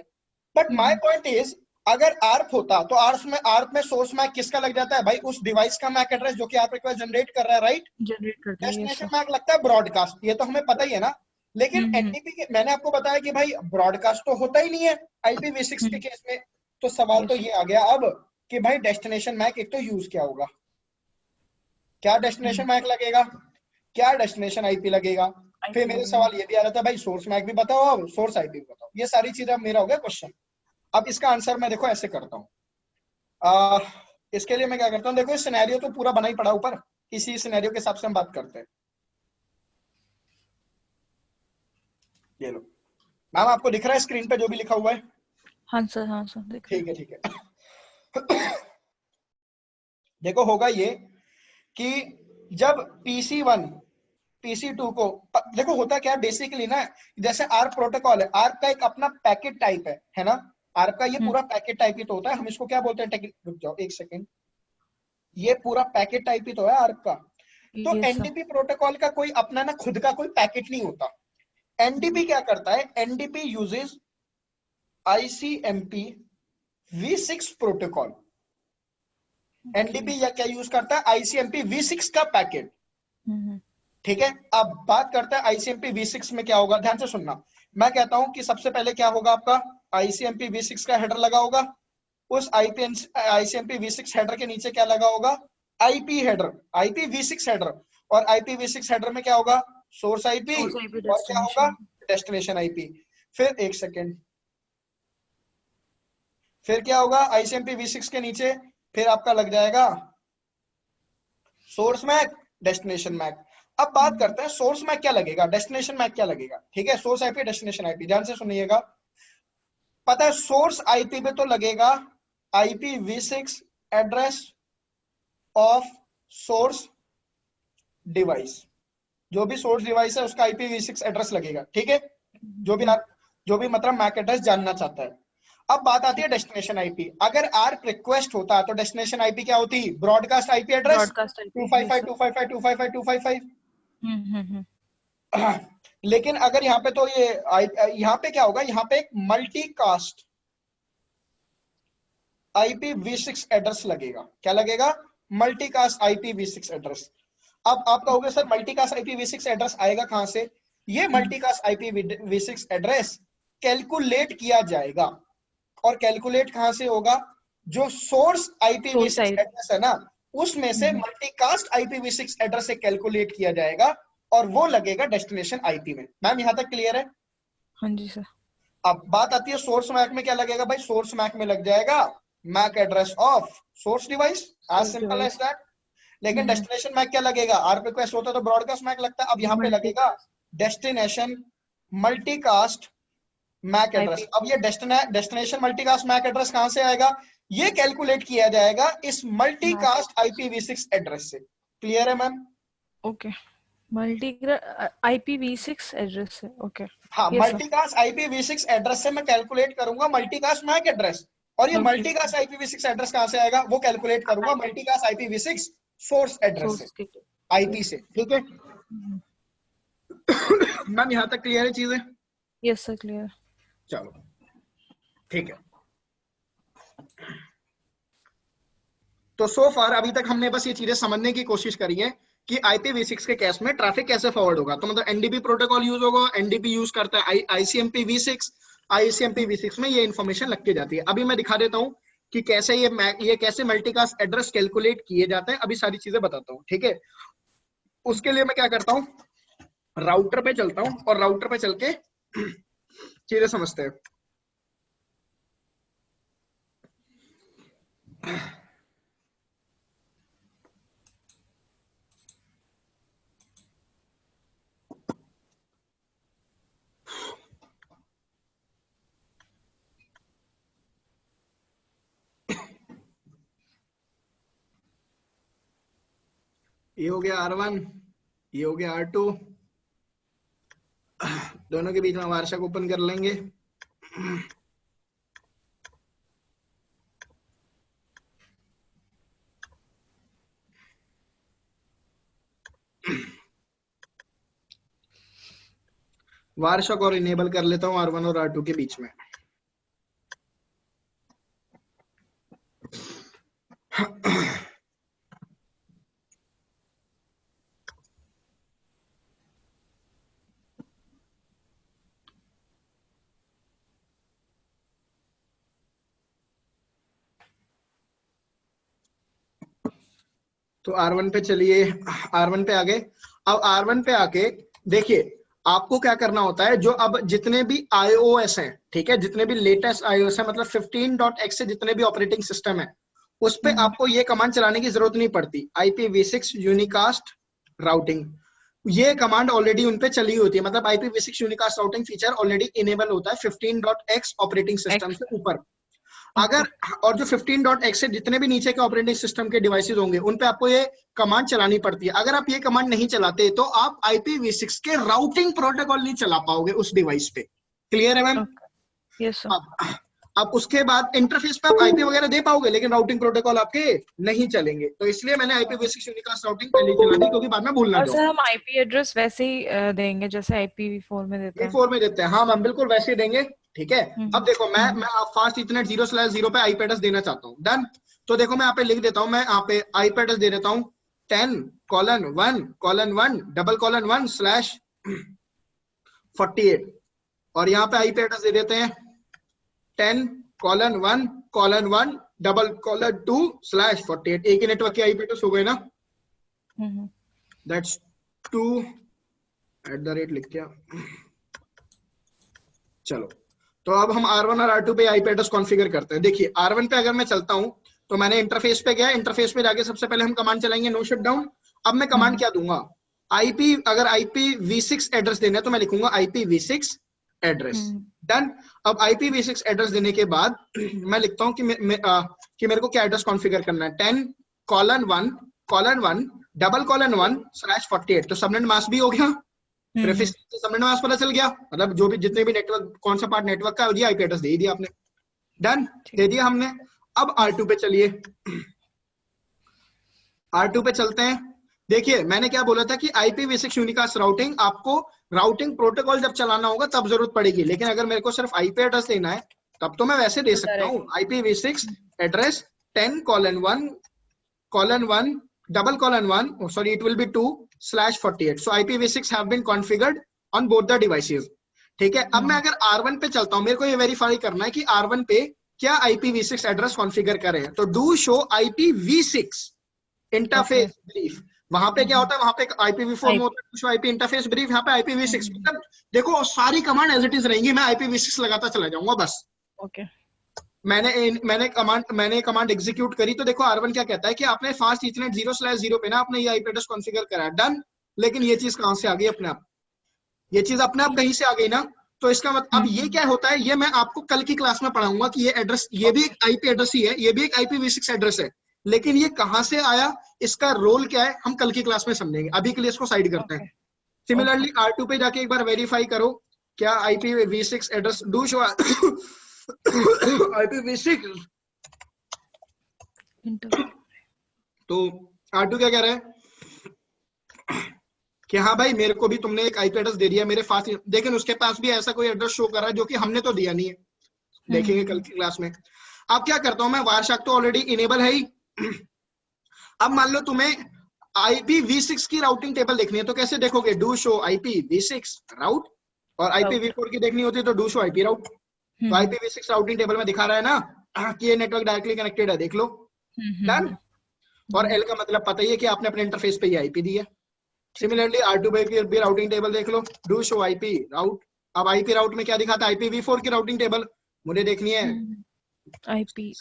But my point is, अगर आर्प होता तो आर्प में सोर्स मैक किसका लग जाता है भाई? उस डिवाइस का मैक एड्रेस जो कि आर्प रिक्वेस्ट जनरेट कर रहा है, राइट? जनरेट करता है यस डेस्टिनेशन सर। मैक लगता है ब्रॉडकास्ट, ये तो हमें पता ही है ना। लेकिन एनडीपी के, मैंने आपको बताया कि भाई ब्रॉडकास्ट तो होता ही नहीं है IPv6 के केस में। तो सवाल तो यस ये आ गया अब कि भाई डेस्टिनेशन मैक एक तो यूज क्या होगा? क्या डेस्टिनेशन मैक लगेगा, क्या डेस्टिनेशन आईपी लगेगा? फिर आईपी मेरे लगेगा। सवाल ये भी आ रहा था भाई सोर्स मैक भी बताओ और सोर्स आईपी भी बताओ। ये सारी चीजें अब मेरा हो गया क्वेश्चन। अब इसका आंसर मैं देखो ऐसे करता हूँ। इसके लिए मैं क्या करता हूँ, देखो इस सिनेरियो तो पूरा बना ही पड़ा ऊपर, इसी सिनेरियो के हिसाब से हम बात करते हैं। ये लो मैम, आपको दिख रहा है स्क्रीन पे जो भी लिखा हुआ है? हाँ सर देख रहे ठीक है ठीक है। देखो होगा ये कि जब PC1 PC2 को, देखो होता क्या है बेसिकली ना, जैसे आर्प प्रोटोकॉल है, आर्प का एक अपना पैकेट टाइप है ना? आर्प का ये हैं। पूरा पैकेट टाइप ही तो होता है। हम इसको क्या बोलते हैं? रुक जाओ एक सेकेंड, ये पूरा पैकेट टाइप ही तो है आर्प का। तो यस सर। एनडीपी प्रोटोकॉल का कोई अपना ना खुद का कोई पैकेट नहीं होता। एनडीपी क्या करता है? NDP uses ICMP V6 protocol. NDP या क्या यूज करता है? ICMP V6 का पैकेट, ठीक है। अब बात करते हैं ICMP V6 में क्या होगा, ध्यान से सुनना। मैं कहता हूं कि सबसे पहले क्या होगा आपका? ICMP V6 का हेडर लगा होगा। उस ICMP V6 हेडर के नीचे क्या लगा होगा? IP header, IPv6 header. और IPv6 हेडर में क्या होगा? Source IP। सोर्स आईपी और क्या होगा? डेस्टिनेशन। Destination IP। फिर एक सेकेंड, फिर क्या होगा? ICMP V6 के नीचे फिर आपका लग जाएगा सोर्स मैक, डेस्टिनेशन मैक। अब बात करते हैं सोर्स मैक क्या लगेगा, डेस्टिनेशन मैक क्या लगेगा, ठीक है। सोर्स आईपी, डेस्टिनेशन आईपी, ध्यान से सुनिएगा। पता है सोर्स आईपी पे तो लगेगा IPv6 address of source device. जो भी सोर्स डिवाइस है उसका IPv6 एड्रेस लगेगा, ठीक है। जो भी मतलब मैक एड्रेस जानना चाहता है। अब बात आती है डेस्टिनेशन आईपी। अगर आर्प रिक्वेस्ट होता तो डेस्टिनेशन आईपी क्या होती? Broadcast IP address broadcast IP yes sir. 255.255.255.255. लेकिन अगर यहाँ पे तो ये यहाँ पे क्या होगा? यहाँ पे एक मल्टीकास्ट IPv6 एड्रेस लगेगा। क्या लगेगा? Multicast IPv6 address. अब आप कहोगे सर मल्टीकास्ट IPv6 एड्रेस आएगा कहां से? ये मल्टीकास्ट IPv6 एड्रेस कैलकुलेट किया जाएगा। और कैलकुलेट कहां से होगा? जो source source IPv6 IP. Address है ना, उसमें से मल्टीकास्ट IPv6 एड्रेस से कैलकुलेट किया जाएगा और वो लगेगा डेस्टिनेशन आईपी में। मैम यहां तक क्लियर है? हाँ जी सर। अब बात आती है सोर्स मैक में क्या लगेगा भाई? सोर्स मैक में लग जाएगा MAC address of source device, as source simple as device. That. लेकिन डेस्टिनेशन मैक क्या लगेगा? आर्प रिक्वेस्ट होता तो ब्रॉडकास्ट मैक लगता है, अब यहाँ पे लगेगा multicast destination multicast MAC address. IP. अब ये डेस्टिनेशन मल्टीकास्ट मैक एड्रेस कहां से आएगा? ये कैलकुलेट किया जाएगा इस MAC multicast address. IPv6 address से। क्लियर है मैम? ओके IPv6 एड्रेस है, ओके। हाँ, yes sir. Multicast IPv6 address से मैं कैलकुलेट करूंगा मल्टीकास्ट मैक एड्रेस, और ये मल्टीकास्ट IPv6 एड्रेस कहां से आएगा, वो कैलकुलेट करूंगा मल्टीकास्ट IPv6 सोर्स एड्रेस से, सोर्स के लिए। आईपी से, ठीक है। मैम यहाँ तक क्लियर है चीजें? Yes sir, clear. चलो ठीक है। तो सो फार अभी तक हमने बस ये चीजें समझने की कोशिश करी है कि IPv6 के केस में ट्रैफिक कैसे फॉरवर्ड होगा। तो मतलब एनडीपी प्रोटोकॉल यूज होगा, एनडीपी यूज करता है ICMP v6, ICMP v6 में ये इन्फॉर्मेशन लग के जाती है। अभी मैं दिखा देता हूँ कि कैसे ये कैसे मल्टीकास्ट एड्रेस कैलकुलेट किए जाते हैं, अभी सारी चीजें बताता हूँ, ठीक है। उसके लिए मैं क्या करता हूँ, राउटर पे चलता हूँ और राउटर पे चल के चीजें समझते हैं। ये हो गया R1, ये हो गया R2, दोनों के बीच में वार्षिक ओपन कर लेंगे। वार्षिक और इनेबल कर लेता हूं R1 और R2 के बीच में। तो R1 पे चलिए, R1 पे आगे। अब R1 पे आके देखिए आपको क्या करना होता है, जो अब जितने भी iOS हैं, ठीक है, जितने भी लेटेस्ट iOS है, मतलब 15.x से जितने भी ऑपरेटिंग सिस्टम है, उस पे आपको ये कमांड चलाने की जरूरत नहीं पड़ती, IPv6 यूनिकास्ट राउटिंग। ये कमांड ऑलरेडी उन पे चली होती है, मतलब IPv6 unicast routing feature already enable होता है 15.x ऑपरेटिंग सिस्टम से ऊपर। अगर और जो 15.x से जितने भी नीचे के ऑपरेटिंग सिस्टम के डिवाइसेस होंगे उन पे आपको ये कमांड चलानी पड़ती है। अगर आप ये कमांड नहीं चलाते तो आप IPv6 के राउटिंग प्रोटोकॉल नहीं चला पाओगे उस डिवाइस पे। क्लियर है मैम? Yes sir. अब उसके बाद इंटरफेस पे आप आईपी वगैरह दे पाओगे, लेकिन राउटिंग प्रोटोकॉल आपके नहीं चलेंगे। तो इसलिए मैंने IPv6 यूनिकास्ट राउटिंग पहले चला दी, क्योंकि बाद में भूलना और जाओ। सर हम आईपी एड्रेस वैसे ही देंगे जैसे IPv4 में देते हैं। V4 में देते हैं, हाँ मैम बिल्कुल वैसे ही देंगे, ठीक है। अब देखो मैं फास्ट इथरनेट 0/0 पे आईपी एड्रेस देना चाहता हूँ, डन। तो देखो मैं यहाँ पे लिख देता हूँ, मैं यहाँ पे आईपी एड्रेस दे देता हूँ 10:1:1/48, और यहाँ पे आईपी एड्रेस दे देते हैं 10:1:1:2/48। एक ही नेटवर्क की आईपी एड्रेस हो गए ना, दैट्स 2@ लिख दिया। चलो तो अब हम R1 और R2 पे आईपी एड्रेस कॉन्फ़िगर करते हैं। देखिए R1 पे अगर मैं चलता हूं तो मैंने इंटरफेस पे गया, इंटरफेस पे जाके सबसे पहले हम कमांड चलाएंगे नो शटडाउन। अब मैं कमांड क्या दूंगा, अगर IPv6 एड्रेस देना है तो मैं लिखूंगा IPv6 एड्रेस, डन। अब IPv6 एड्रेस देने के बाद मैं लिखता हूं कि मेरे को क्या एड्रेस कॉन्फ़िगर करना है, 10:1:1:1/48। तो सबनेट मास्क भी हो गया, प्रीफिक्स से सबनेट मास्क पता चल गया, मतलब जो भी जितने भी नेटवर्क कौन सा पार्ट नेटवर्क का है आईपी एड्रेस दे दिया आपने, डन, दे दिया हमने। अब R2 पे चलिए, R2 पे चलते हैं। देखिए मैंने क्या बोला था कि IPv6 यूनिकास्ट राउटिंग, आपको राउटिंग प्रोटोकॉल जब चलाना होगा तब जरूरत पड़ेगी, लेकिन अगर मेरे को सिर्फ आईपी एड्रेस लेना है तब तो मैं वैसे दे सकता हूँ, IPv6 address 10:1:1, sorry it will be 2/48. So IPv6 have been configured on both the devices, ठीक है। अब मैं अगर R1 पे चलता हूं, मेरे को ये वेरीफाई करना है कि R1 पे क्या IPv6 एड्रेस कॉन्फ़िगर करें, तो do show IPv6 interface brief. वहां पे क्या होता है, वहां पे IPv4 में होता है शो IP इंटरफेस ब्रीफ, यहाँ पे IPv6। मतलब देखो सारी कमांड एज इट इज रहेंगी, मैं IPv6 लगाता चला जाऊंगा बस। ओके, मैंने कमांड एग्जीक्यूट करी तो देखो R1 क्या कहता है कि आपने फास्ट इथरनेट 0/0 पे ना अपने ये आईपी एड्रेस कॉन्फ़िगर करा, डन। लेकिन ये चीज कहां से आ गई, अपने आप, ये चीज अपने आप कहीं से आ गई ना। तो इसका मतलब अब ये क्या होता है, ये मैं आपको कल की क्लास में पढ़ाऊंगा कि ये एड्रेस, ये भी एक आईपी एड्रेस ही है, ये भी एक IPv6 एड्रेस है, लेकिन ये कहां से आया, इसका रोल क्या है, हम कल की क्लास में समझेंगे। अभी के लिए इसको साइड करते हैं, सिमिलरली R2 पे जाके एक बार वेरीफाई करो क्या IPv6 address do show IPv6। तो R2 क्या कह रहा है कि हाँ भाई मेरे को भी तुमने एक IP एड्रेस दे दिया मेरे पास, लेकिन उसके पास भी ऐसा कोई एड्रेस शो कर रहा है जो कि हमने तो दिया नहीं है। देखेंगे कल की क्लास में। अब क्या करता हूं मैं, वारशाक तो ऑलरेडी इनेबल है ही। अब मान लो तुम्हें IPv6 की राउटिंग टेबल देखनी है तो कैसे देखोगे, डू शो IPv6 राउट, और IPv4 की देखनी होती है तो डू शो IP राउट। तो IPv6 राउटिंग टेबल में दिखा रहा है ना कि ये नेटवर्क डायरेक्टली कनेक्टेड है, देख लो। डन। और L का मतलब पता ही है कि आपने अपने इंटरफेस पे ये IP दी है। सिमिलरली R2 पे भी राउटिंग टेबल देख लो, डू शो IP राउट। अब IP राउट में क्या दिखाता है, IPv4 की राउटिंग टेबल मुझे देखनी है IP।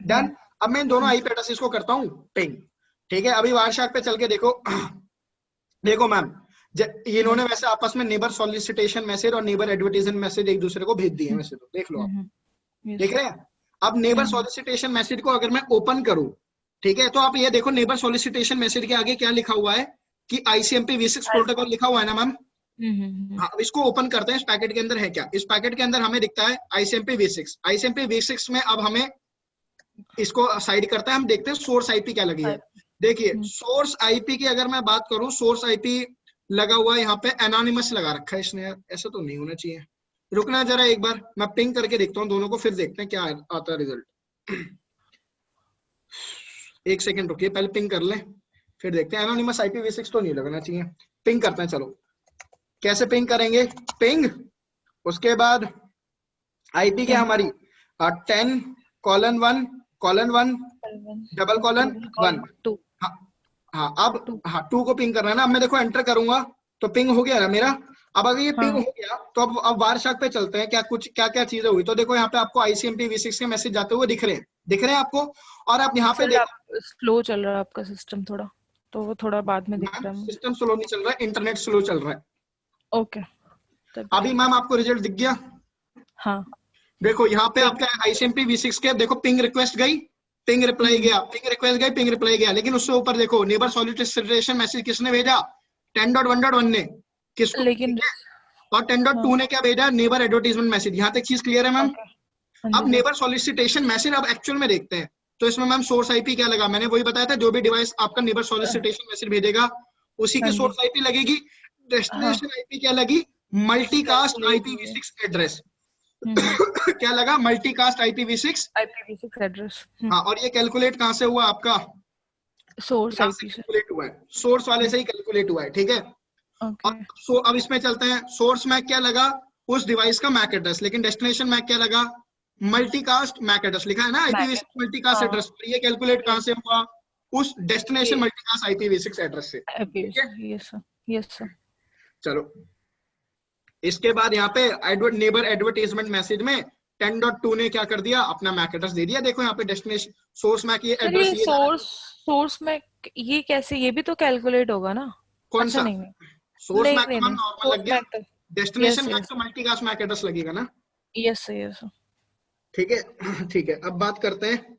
डन। अब मैं इन दोनों IP एड्रेसेस को करता हूँ पिंग। ठीक है, अभी वारशाक पे चल के देखो। देखो मैम, इन्होंने वैसे आपस में नेबर सॉलिसिटेशन मैसेज और नेबर एडवर्टाइजमेंट मैसेज एक दूसरे को भेज दिए हैं, वैसे तो देख लो आप, देख रहे हैं। अब नेबर सॉलिसिटेशन मैसेज को अगर मैं ओपन करूं, ठीक है, तो आप ये देखो नेबर सॉलिसिटेशन मैसेज के आगे क्या लिखा हुआ है कि ICMP-v6 प्रोटोकॉल लिखा हुआ है ना मैम। हाँ, अब इसको ओपन करते हैं, इस पैकेट के अंदर है क्या। इस पैकेट के अंदर हमें दिखता है ICMP-v6। ICMP-v6 में अब हमें इसको साइड करता है, हम देखते हैं सोर्स IP क्या लगी है। देखिए सोर्स IP की अगर मैं बात करूं, सोर्स IP लगा हुआ है यहाँ पे, एनोनिमस लगा रखा है इसने, ऐसा तो नहीं होना चाहिए। रुकना जरा एक बार, मैं पिंग करके देखता हूँ दोनों को, फिर देखते हैं क्या आता है रिजल्ट। एक सेकंड रुकिए, पहले पिंग कर लें फिर देखते हैं। एनोनिमस IPv6 तो नहीं लगना चाहिए, पिंग करते हैं। चलो कैसे पिंग करेंगे, पिंग उसके बाद IP क्या हमारी 10:1:1:1 हाँ अब हाँ 2 को पिंग करना है ना। अब मैं देखो एंटर करूंगा तो पिंग हो गया ना मेरा। अब अगर ये पिंग हो गया तो अब वारशाक पे चलते हैं, क्या क्या चीजें हुई। तो देखो यहाँ पे आपको ICMP-v6 के मैसेज जाते हुए दिख रहे हैं आपको। और आप यहाँ पे देखो स्लो चल रहा है आपका सिस्टम थोड़ा, तो वो थोड़ा बाद में दिख रहा है। सिस्टम स्लो नहीं चल रहा है, इंटरनेट स्लो चल रहा है। ओके, अभी मैम आपको रिजल्ट दिख गया। हाँ देखो यहाँ पे आपका ICMP-v6 के देखो पिंग रिक्वेस्ट गई, पिंग रिप्लाई गया, पिंग रिक्वेस्ट गई, पिंग रिप्लाई गया। लेकिन उससे ऊपर देखो नेबर सॉलिसिटेशन मैसेज किसने भेजा, 10.1.1 ने किसको, लेकिन और 10.2 ने क्या भेजा, नेबर एडवर्टाइजमेंट मैसेज। यहाँ तक चीज क्लियर है मैम। अब नेबर सॉलिसिटेशन मैसेज अब एक्चुअल में देखते हैं। तो इसमें मैम सोर्स IP क्या लगा, मैंने वही बताया था, जो भी डिवाइस आपका नेबर सॉलिसिटेशन मैसेज भेजेगा उसी की सोर्स IP लगेगी। डेस्टिनेशन IP क्या लगी, मल्टीकास्ट IPv6 एड्रेस। क्या लगा, मल्टीकास्ट IPv6 एड्रेस। हाँ, और ये कैलकुलेट कहां से हुआ आपका, सोर्स IP से कैलकुलेट हुआ है, सोर्स वाले से ही कैलकुलेट हुआ है। ठीक है, और अब इसमें चलते हैं। सोर्स मैक क्या लगा, उस डिवाइस का मैक एड्रेस, लेकिन डेस्टिनेशन मैक क्या लगा, मल्टीकास्ट मैक एड्रेस लिखा है ना, IPv6 मल्टीकास्ट एड्रेस। ये कैलकुलेट कहां से हुआ, उस डेस्टिनेशन मल्टीकास्ट IPv6 एड्रेस से। Yes sir. चलो इसके बाद यहाँ पे नेबर एडवर्टाइजमेंट मैसेज में 10.2 ने क्या कर दिया, अपना मैक एड्रेस दे दिया। देखो यहाँ पे डेस्टिनेशन सोर्स मैक ये एड्रेस, ये सोर्स मैक ये कैसे, ये भी तो कैलकुलेट होगा ना। कौन सा नहीं सोर्स मैक का नॉर्मल लग गया, डेस्टिनेशन मैक तो मल्टीकास्ट मैक एड्रेस लगेगा ना। यस यस ठीक है ठीक है। अब बात करते हैं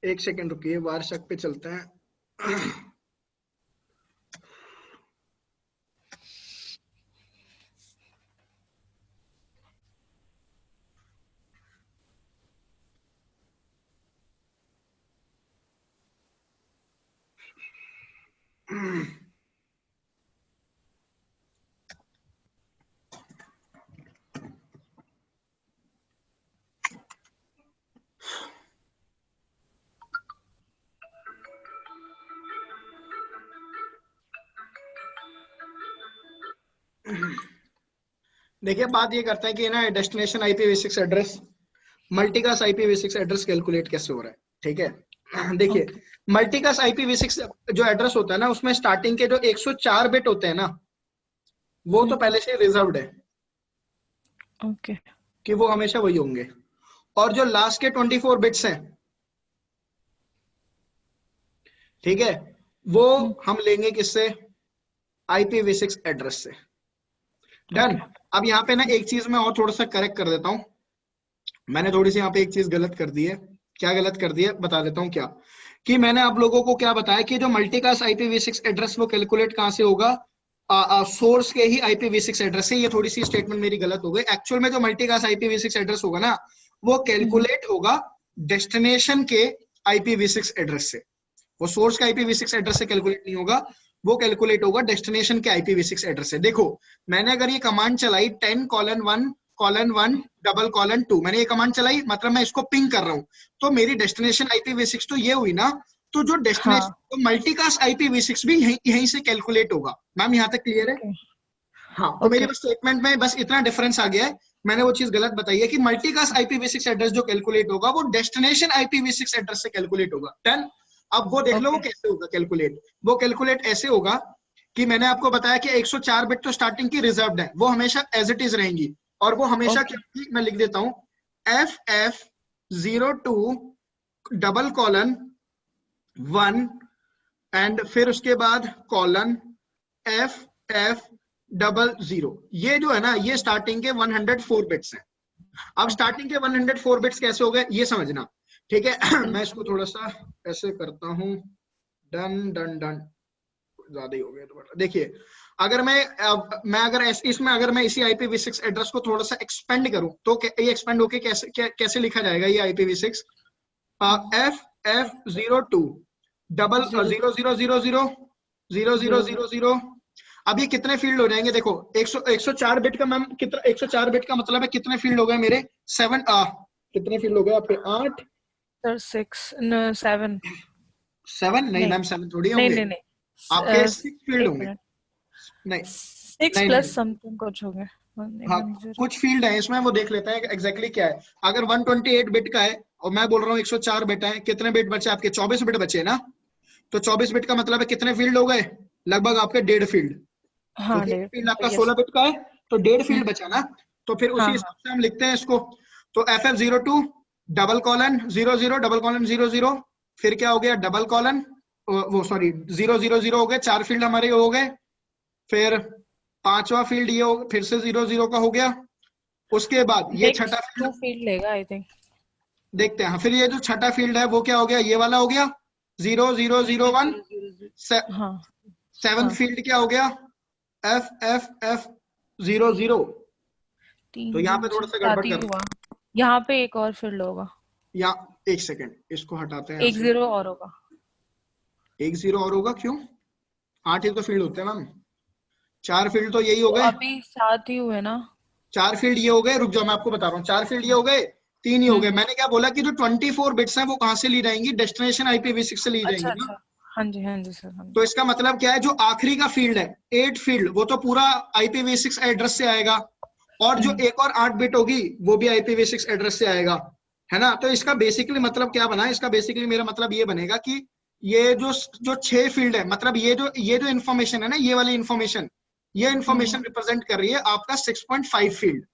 एक सेकंड रुकिए, वारशक पे चलते हैं। देखिए बात ये करते हैं कि ना destination IPv6 address multicast IPv6 address calculate कैसे हो रहा है। ठीक है, देखिए मल्टीकास्ट IPv6 जो एड्रेस होता है ना, उसमें स्टार्टिंग के जो 104 बिट होते हैं ना, वो तो पहले से रिजर्व्ड है। ओके, कि वो हमेशा वही होंगे। और जो लास्ट के 24 बिट्स हैं, ठीक है, वो हम लेंगे किससे, IPv6 एड्रेस से। डन। अब यहाँ पे ना एक चीज मैं और थोड़ा सा करेक्ट कर देता हूँ, मैंने थोड़ी सी यहाँ पे एक चीज गलत कर दी है। क्या गलत कर दी है बता देता हूँ। क्या कि मैंने आप लोगों को क्या बताया कि जो मल्टीकास्ट IPv6 एड्रेस वो कैलकुलेट कहाँ से होगा, सोर्स के ही IPv6 एड्रेस से। ये थोड़ी सी स्टेटमेंट मेरी गलत हो गई। एक्चुअल में जो मल्टीकास्ट IPv6 एड्रेस होगा ना वो कैलकुलेट होगा डेस्टिनेशन के IPv6 एड्रेस से। वो सोर्स का IPv6 एड्रेस से कैलकुलेट नहीं होगा, वो कैलकुलेट होगा डेस्टिनेशन के IPv6 एड्रेस से। देखो मैंने अगर ये कमांड चलाई 10:1:1:2, मैंने ये कमांड चलाई, मतलब मैं इसको पिंग कर रहा हूँ, तो मेरी डेस्टिनेशन IPv6 तो ये हुई ना। तो जो डेस्टिनेशन तो मल्टीकास्ट IPv6 भी यहीं से कैलकुलेट होगा। मैम यहाँ तक क्लियर है? हाँ, तो मेरी स्टेटमेंट में बस इतना डिफरेंस आ गया है, मैंने वो चीज गलत बताई है कि मल्टीकास्ट IPv6 एड्रेस जो कैलकुलेट होगा वो डेस्टिनेशन IPv6 एड्रेस से कैलकुलेट होगा। डन। अब वो देख लो वो कैसे होगा कैलकुलेट। वो कैलकुलेट ऐसे होगा कि मैंने आपको बताया कि 104 बिट तो स्टार्टिंग की रिजर्व्ड है, वो हमेशा एज इट इज रहेंगी, और वो हमेशा क्या होगी, मैं लिख देता हूं FF02:1 एंड फिर उसके बाद कॉलन FF00। ये जो है ना ये स्टार्टिंग के 104 बिट्स हैं। अब स्टार्टिंग के 104 बिट्स कैसे हो गए ये समझना, ठीक है। मैं इसको थोड़ा सा ऐसे करता हूं, डन डन डन, ज्यादा ही हो गया तो देखिए, अगर मैं अगर इसमें अगर मैं इसी IPv6 एड्रेस को थोड़ा सा एक्सपेंड करूं तो ये एक्सपेंड होके कैसे लिखा जाएगा ये IPv6 FF02:00:00:00:00। अब ये कितने फील्ड हो जाएंगे देखो, 104 बिट का मैम कितना, 104 बिट का मतलब है कितने फील्ड हो गए मेरे 7 कितने फील्ड हो गए आपके 8 सर 7 नहीं मैम 7 थोड़ी नहीं होंगे, नहीं आपके 6 फील्ड होंगे। नहीं 6 प्लस समथिंग कुछ हो गया। हाँ कुछ फील्ड है इसमें, वो देख लेते हैं एग्जैक्टली क्या है। अगर 128 बिट का है और मैं बोल रहा हूँ 104 बिट है, कितने बिट बचे आपके 24 बिट बचे ना, तो 24 बिट का मतलब है कितने फील्ड हो गए, लगभग आपके 1.5 फील्ड। हाँ, क्योंकि फील्ड आपका 16 बिट का है तो 1.5 फील्ड बचा ना, तो फिर उसी हिसाब से हम लिखते हैं इसको। तो FF02:00:00:00, फिर क्या हो गया डबल कॉलन, वो सॉरी 000 हो गए, 4 फील्ड हमारे हो गए, फिर 5वां फील्ड ये हो, फिर से 00 का हो गया। उसके बाद ये छठा फील्ड लेगा आई थिंक, देखते हैं। फिर ये जो छठा फील्ड है वो क्या हो गया, ये वाला हो गया 0001। सेवंथ फील्ड क्या हो गया FFF00। तो यहाँ पे थोड़ा सा गड़बड़ कर, यहाँ पे एक और फील्ड होगा, या एक सेकेंड इसको हटाते हैं, एक 0 और होगा, एक 0 और होगा, क्यों 8 ही तो फील्ड होते हैं मैम, 4 फील्ड तो यही हो गए, अभी 7 ही हुए ना, 4 फील्ड ये हो गए, रुक जाओ मैं आपको बता रहा हूँ, 4 फील्ड ये हो गए, 3 ही हो गए। मैंने क्या बोला कि जो 24 बिट्स हैं वो कहाँ से ली जाएंगी, डेस्टिनेशन IPv6 से ली जाएंगी। अच्छा, हाँ जी सर। तो इसका मतलब क्या है, जो आखिरी का फील्ड है 8 फील्ड वो तो पूरा IPv6 एड्रेस से आएगा, और जो एक और 8 बिट होगी वो भी IPv6 एड्रेस से आएगा, है ना। तो इसका बेसिकली मतलब क्या बना है, इसका बेसिकली मेरा मतलब ये बनेगा कि ये जो 6 फील्ड है, मतलब ये जो इन्फॉर्मेशन है ना, ये वाली इन्फॉर्मेशन, ये इन्फॉर्मेशन रिप्रेजेंट कर रही है आपका 6.5 फील्ड,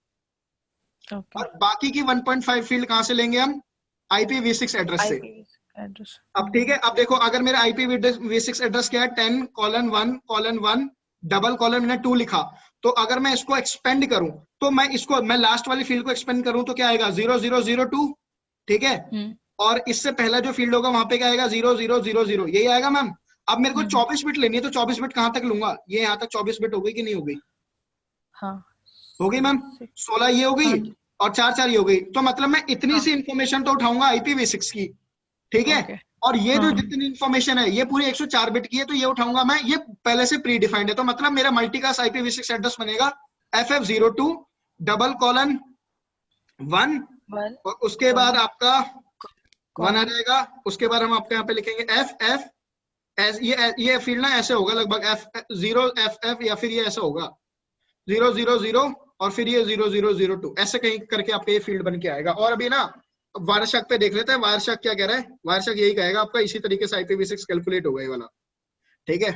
और बाकी की 1.5 फील्ड कहां से लेंगे हम, IPv6 एड्रेस से। अब ठीक है, अब देखो अगर मेरा IPv6 एड्रेस क्या है 10:1:1 डबल कॉलन मैंने 2 लिखा, तो अगर मैं इसको एक्सपेंड करूं तो मैं लास्ट वाली फील्ड को एक्सपेंड करूं तो क्या आएगा 0002, ठीक है। और इससे पहला जो फील्ड होगा वहां पे क्या आएगा 0000, यही आएगा मैम। अब मेरे को 24 बिट लेनी है तो 24 बिट कहां तक लूंगा, ये यहाँ तक 24 बिट हो गई कि नहीं हो गई, हो गई मैम। 16 ये हो गई और 4 ये हो गई, तो मतलब मैं इतनी सी इंफॉर्मेशन तो उठाऊंगा IPv6 की, ठीक है। और ये जो जितनी इंफॉर्मेशन है ये पूरी 104 बिट की है, तो ये उठाऊंगा मैं, ये पहले से प्री डिफाइंड है, तो मतलब मेरा मल्टीकास्ट IPv6 एड्रेस बनेगा FF02:1, और उसके बाद आपका 1 आ जाएगा, उसके बाद हम आपके यहाँ पे लिखेंगे FF, ये फील्ड ना ऐसे होगा लगभग F0FF, या फिर ये ऐसा होगा 000 और फिर ये 0002, ऐसे कहीं करके आपका ये फील्ड बन के आएगा। और अभी ना वायरशक पे देख लेते हैं, वायरशक क्या कह रहा है, वायरशक यही कहेगा आपका इसी तरीके से IPv6 कैलकुलेट होगा ये वाला, ठीक है।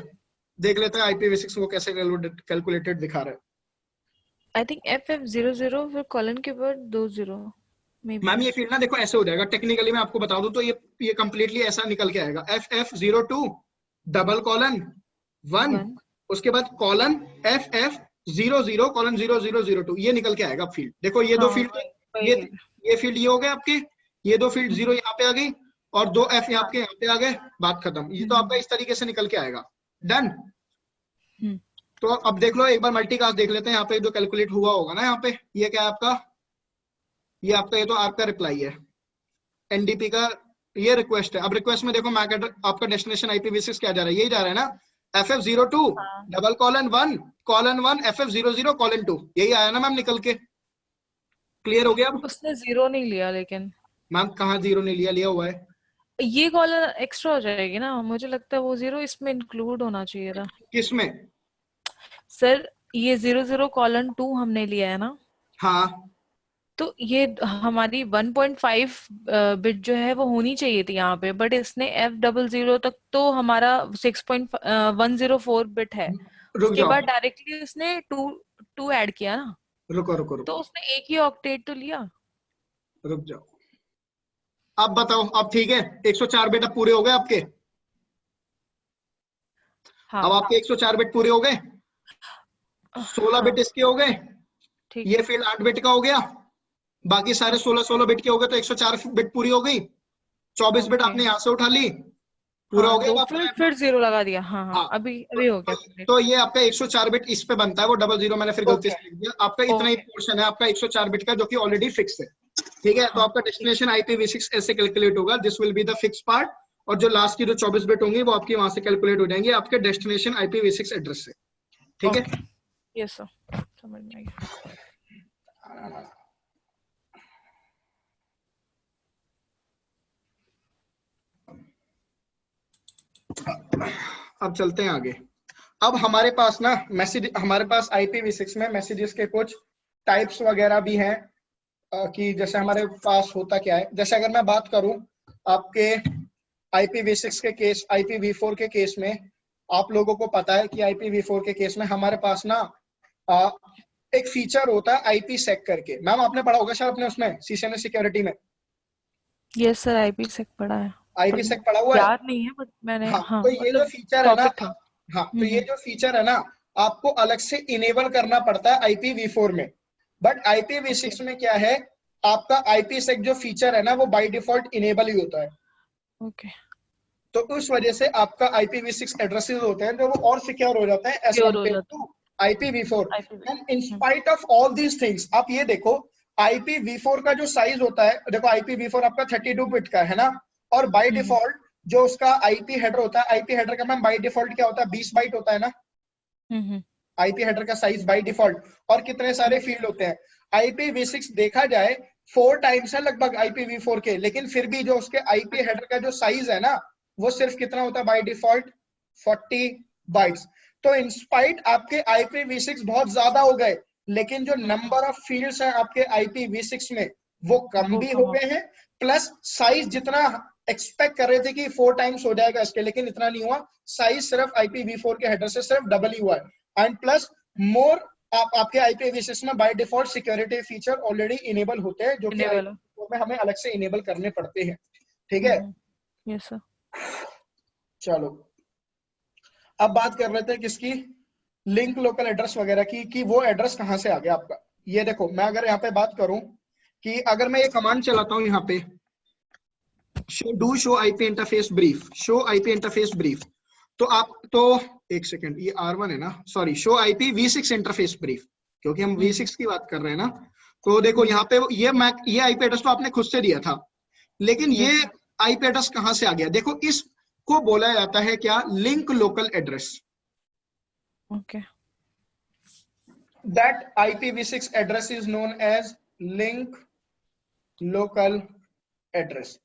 देख लेते हैं IPv6 वो कैसे कैलकुलेटेड दिखा रहा है। आई थिंक FF00 फिर कॉलन के बाद 20 मैम ये फील्ड ना देखो ऐसे हो जाएगा, टेक्निकली मैं आपको बता दूं तो ये कंप्लीटली ऐसा निकल के आएगा FF02:1, उसके बाद कॉलन FF00 कॉलन 0002 ये निकल के आएगा फील्ड। देखो ये दो हाँ, फील्ड, वही ये है। ये फील्ड ये हो गए आपके, ये दो फील्ड 0 यहाँ पे आ गई और 2 F यहाँ के यहाँ पे आ गए, बात खत्म। ये तो आपका इस तरीके से निकल के आएगा। डन। तो अब देख लो एक बार मल्टीकास्ट देख लेते हैं, यहाँ पे जो कैलकुलेट हुआ होगा ना, यहाँ पे ये क्या है आपका, ये आपका ये तो आपका रिप्लाई है, एनडीपी का ये रिक्वेस्ट है। अब रिक्वेस्ट में देखो मैक एड्रेस आपका डेस्टिनेशन IPv6 क्या जा रहा है, यही जा रहा है ना, FF02 double colon 1 FF00 colon 2, यही आया ना मैम निकल के। क्लियर हो गया अब? उसने 0 नहीं लिया, लेकिन मैम कहाँ 0 नहीं लिया, लिया हुआ है। ये कॉलम एक्स्ट्रा हो जाएगी ना, मुझे लगता है वो 0 इसमें इंक्लूड होना चाहिए था। किसमें? सर ये 00 कॉलन 2 हमने लिया है ना, हाँ तो ये हमारी 1.5 बिट जो है वो होनी चाहिए थी यहाँ पे, बट इसने F00 तक तो हमारा 6.104 बिट है, रुक उसके जाओ, बाद डायरेक्टली उसने 2 ऐड किया ना, रुको रुको तो रुको, उसने एक ही ऑक्टेट तो लिया। रुक जाओ। अब बताओ, अब ठीक है 104 बिट अब पूरे हो गए आपके? हाँ अब आपके 104 बिट पूरे हो गए, 16 बिट इसके हो गए, ठीक ये है। फील्ड 8 बिट का हो गया, बाकी सारे 16 बिट के हो गए, तो 104 बिट पूरी हो गई। 24 बिट आपने यहाँ से उठा ली, पूरा हो गया आपका। फिर 0 लगा दिया। हाँ हाँ, हाँ अभी हो गया complete। तो ये आपका 104 बिट इस पे बनता है, वो 00 मैंने फिर गलती से लिख दिया। आपका इतना ही पोर्शन है आपका 104 बिट का, जो कि ऑलरेडी फिक्स है। ठीक है, तो आपका डेस्टिनेशन IPv6 ऐसे कैलकुलेट होगा, this will be the fix part, और जो लास्ट की जो 24 बिट होंगी वो आपकी वहां से कैलकुलेट हो जाएंगे आपके डेस्टिनेशन IPv6 एड्रेस से। ठीक है, यस सर, समझ में आ गया। अब चलते हैं आगे। अब हमारे पास ना मैसेज, हमारे पास IPv6 में मैसेजेस के कुछ टाइप्स वगैरह भी हैं, कि जैसे हमारे पास होता क्या है, जैसे अगर मैं बात करूं आपके IPv6 के केस, IPv4 के केस में आप लोगों को पता है कि IPv4 के केस में हमारे पास ना एक फीचर होता है IPsec करके। मैम आपने पढ़ा होगा शायद अपने उसमें CCNA सिक्योरिटी में। यस सर, IPsec पढ़ा है, IPsec पढ़ा हुआ है? याद नहीं है बट मैंने हाँ, तो ये जो फीचर है ना, टॉपिक था। हाँ तो ये जो फीचर है ना, आपको अलग से इनेबल करना पड़ता है IPv4 में, बट IPv6 में क्या है, आपका IPsec जो फीचर है ना वो बाय डिफॉल्ट इनेबल ही होता है। ओके, तो उस वजह से आपका IPv6 एड्रेसेस होते हैं जो वो और सिक्योर हो जाते हैं एज Secure हो कम्पेयर जाते to IPv4। IPv6। And in spite of all these things, आप ये देखो IPv4 का जो साइज होता है, देखो IPv4 आपका 32 बिट का है ना, और बाय डिफॉल्ट जो उसका IP हेडर होता है, IP हेडर का मैम बाय डिफॉल्ट क्या होता है, 20 बाइट होता है ना IP हेडर का साइज बाय डिफॉल्ट। और कितने सारे फील्ड होते हैं, IPv6 देखा जाए 4 टाइम्स है लगभग IPv4 के, लेकिन फिर भी जो उसके IP हेडर का जो साइज है ना वो सिर्फ कितना होता है बाय डिफॉल्ट, 40 बाइट्स। तो इंस्पाइट आपके IPv6 बहुत ज्यादा हो गए, लेकिन जो नंबर ऑफ फील्ड्स हैं आपके IPv6 में वो कम भी हो गए हैं, प्लस साइज जितना एक्सपेक्ट कर रहे थे कि 4 टाइम्स हो जाएगा इसके, लेकिन इतना नहीं हुआ, साइज सिर्फ IPv4 के हेडर से सिर्फ डबल ही हुआ है। एंड प्लस मोर आपके IPv6 में by default security feature already enable होते हैं, जो कि IPv4 में हमें अलग से इनेबल करने पड़ते हैं। ठीक है, यस सर। चलो अब बात कर रहे थे किसकी, लिंक लोकल एड्रेस वगैरह की, कि वो एड्रेस कहां से आ गया आपका। ये देखो मैं अगर यहाँ पे बात करूं कि अगर मैं ये कमांड चलाता हूं यहाँ पे, show IP interface brief, show IP interface brief, तो आप तो एक सेकंड, ये R1 है ना, sorry, show IPv6 interface brief, क्योंकि हम V6 की बात कर रहे हैं ना। तो देखो यहाँ पे ये IP एड्रेस तो आपने खुद से दिया था, लेकिन ये IP एड्रेस कहां से आ गया, देखो इसको बोला जाता है क्या, link local address. Okay, that IPv6 address is known as link local address.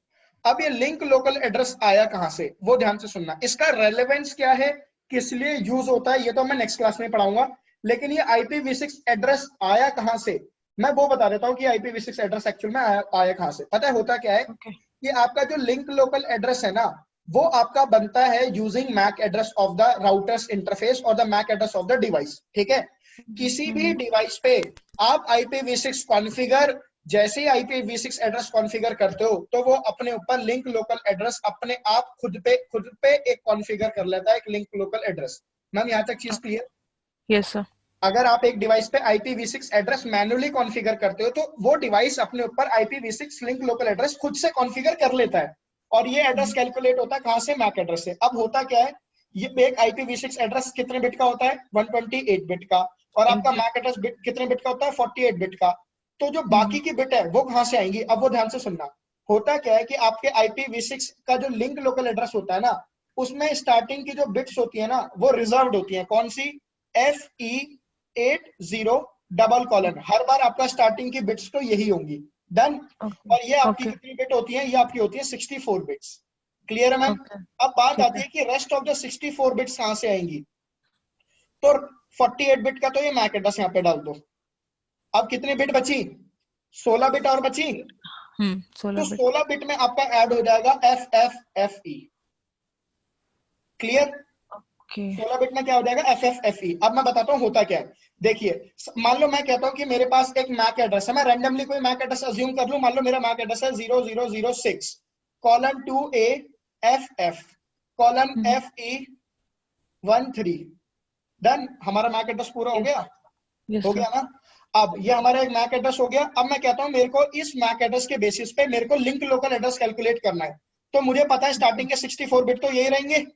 अब ये लिंक लोकल एड्रेस आया कहां से, वो ध्यान से सुनना, इसका रेलेवेंस क्या है, किस लिए यूज होता है, ये तो मैं नेक्स्ट क्लास में पढ़ाऊंगा, लेकिन ये IPv6 एड्रेस आया कहां से मैं वो बता देता हूं कि IPv6 एड्रेस एक्चुअल में आया कहां से। पता है होता क्या है, कि आपका जो लिंक लोकल एड्रेस है ना वो आपका बनता है using MAC address of the router's interface और the MAC address of the device. ठीक है, किसी भी डिवाइस पे आप IPv6 कॉन्फ़िगर, जैसे ही IPv6 एड्रेस कॉन्फ़िगर करते हो तो वो अपने ऊपर लिंक लोकल एड्रेस अपने आप खुद पे एक कॉन्फ़िगर कर लेता है, एक लिंक लोकल एड्रेस। मैम यहाँ तक चीज क्लियर? Yes sir. अगर आप एक डिवाइस पे IPv6 एड्रेस मैन्युअली कॉन्फ़िगर करते हो तो वो डिवाइस अपने ऊपर IPv6 लिंक लोकल एड्रेस खुद से कॉन्फ़िगर कर लेता है, और ये एड्रेस कैलकुलेट होता है कहां से? मैक एड्रेस से। अब होता क्या है, ये एक IPv6 एड्रेस कितने बिट का होता है? 128 बिट का, और आपका मैक एड्रेस बिट कितने बिट का होता है? 48 बिट का। तो जो बाकी की बिट है वो कहां से आएंगी? अब वो ध्यान से सुनना। होता क्या है कि आपके IPv6 का जो लिंक लोकल एड्रेस होता है ना, उसमें स्टार्टिंग की जो बिट्स होती है ना वो रिजर्व्ड होती है। कौन सी? FE80 : हर बार आपका स्टार्टिंग की बिट्स तो यही होंगी। डन। ओके और ये आपकी ओके कितनी बिट होती है? ये आपकी होती है 64 बिट्स। क्लियर है मैम? ओके अब बात ठीक आती है। है कि रेस्ट ऑफ द 64 बिट्स कहां से आएंगी? तो 48 बिट का तो ये मैक एड्रेस यहाँ पे डाल दो। अब कितनी बिट बची? 16 बिट और बची। तो 16 बिट। 16 बिट में आपका ऐड हो जाएगा FFFE। क्लियर? ओके 16 बिट में क्या हो जाएगा? FFFE। अब मैं बताता हूँ होता क्या है। देखिए, मान लो मैं कहता हूँ कि मेरे पास एक मैक एड्रेस है, मैं रैंडमली कोई मैक एड्रेस अज्यूम कर लूं। मान लो मेरा मैक एड्रेस है 0006:2AFF:FE13। डन। हमारा मैक एड्रेस पूरा हो यस गया? यस हो सर। गया ना? अब ये हमारा एक मैक एड्रेस हो गया। अब मैं कहता हूँ मेरे को इस मैक एड्रेस के बेसिस पे मेरे को लिंक लोकल एड्रेस कैलकुलेट करना है। तो मुझे पता है स्टार्टिंग के 64 बिट तो यही रहेंगे। हाँ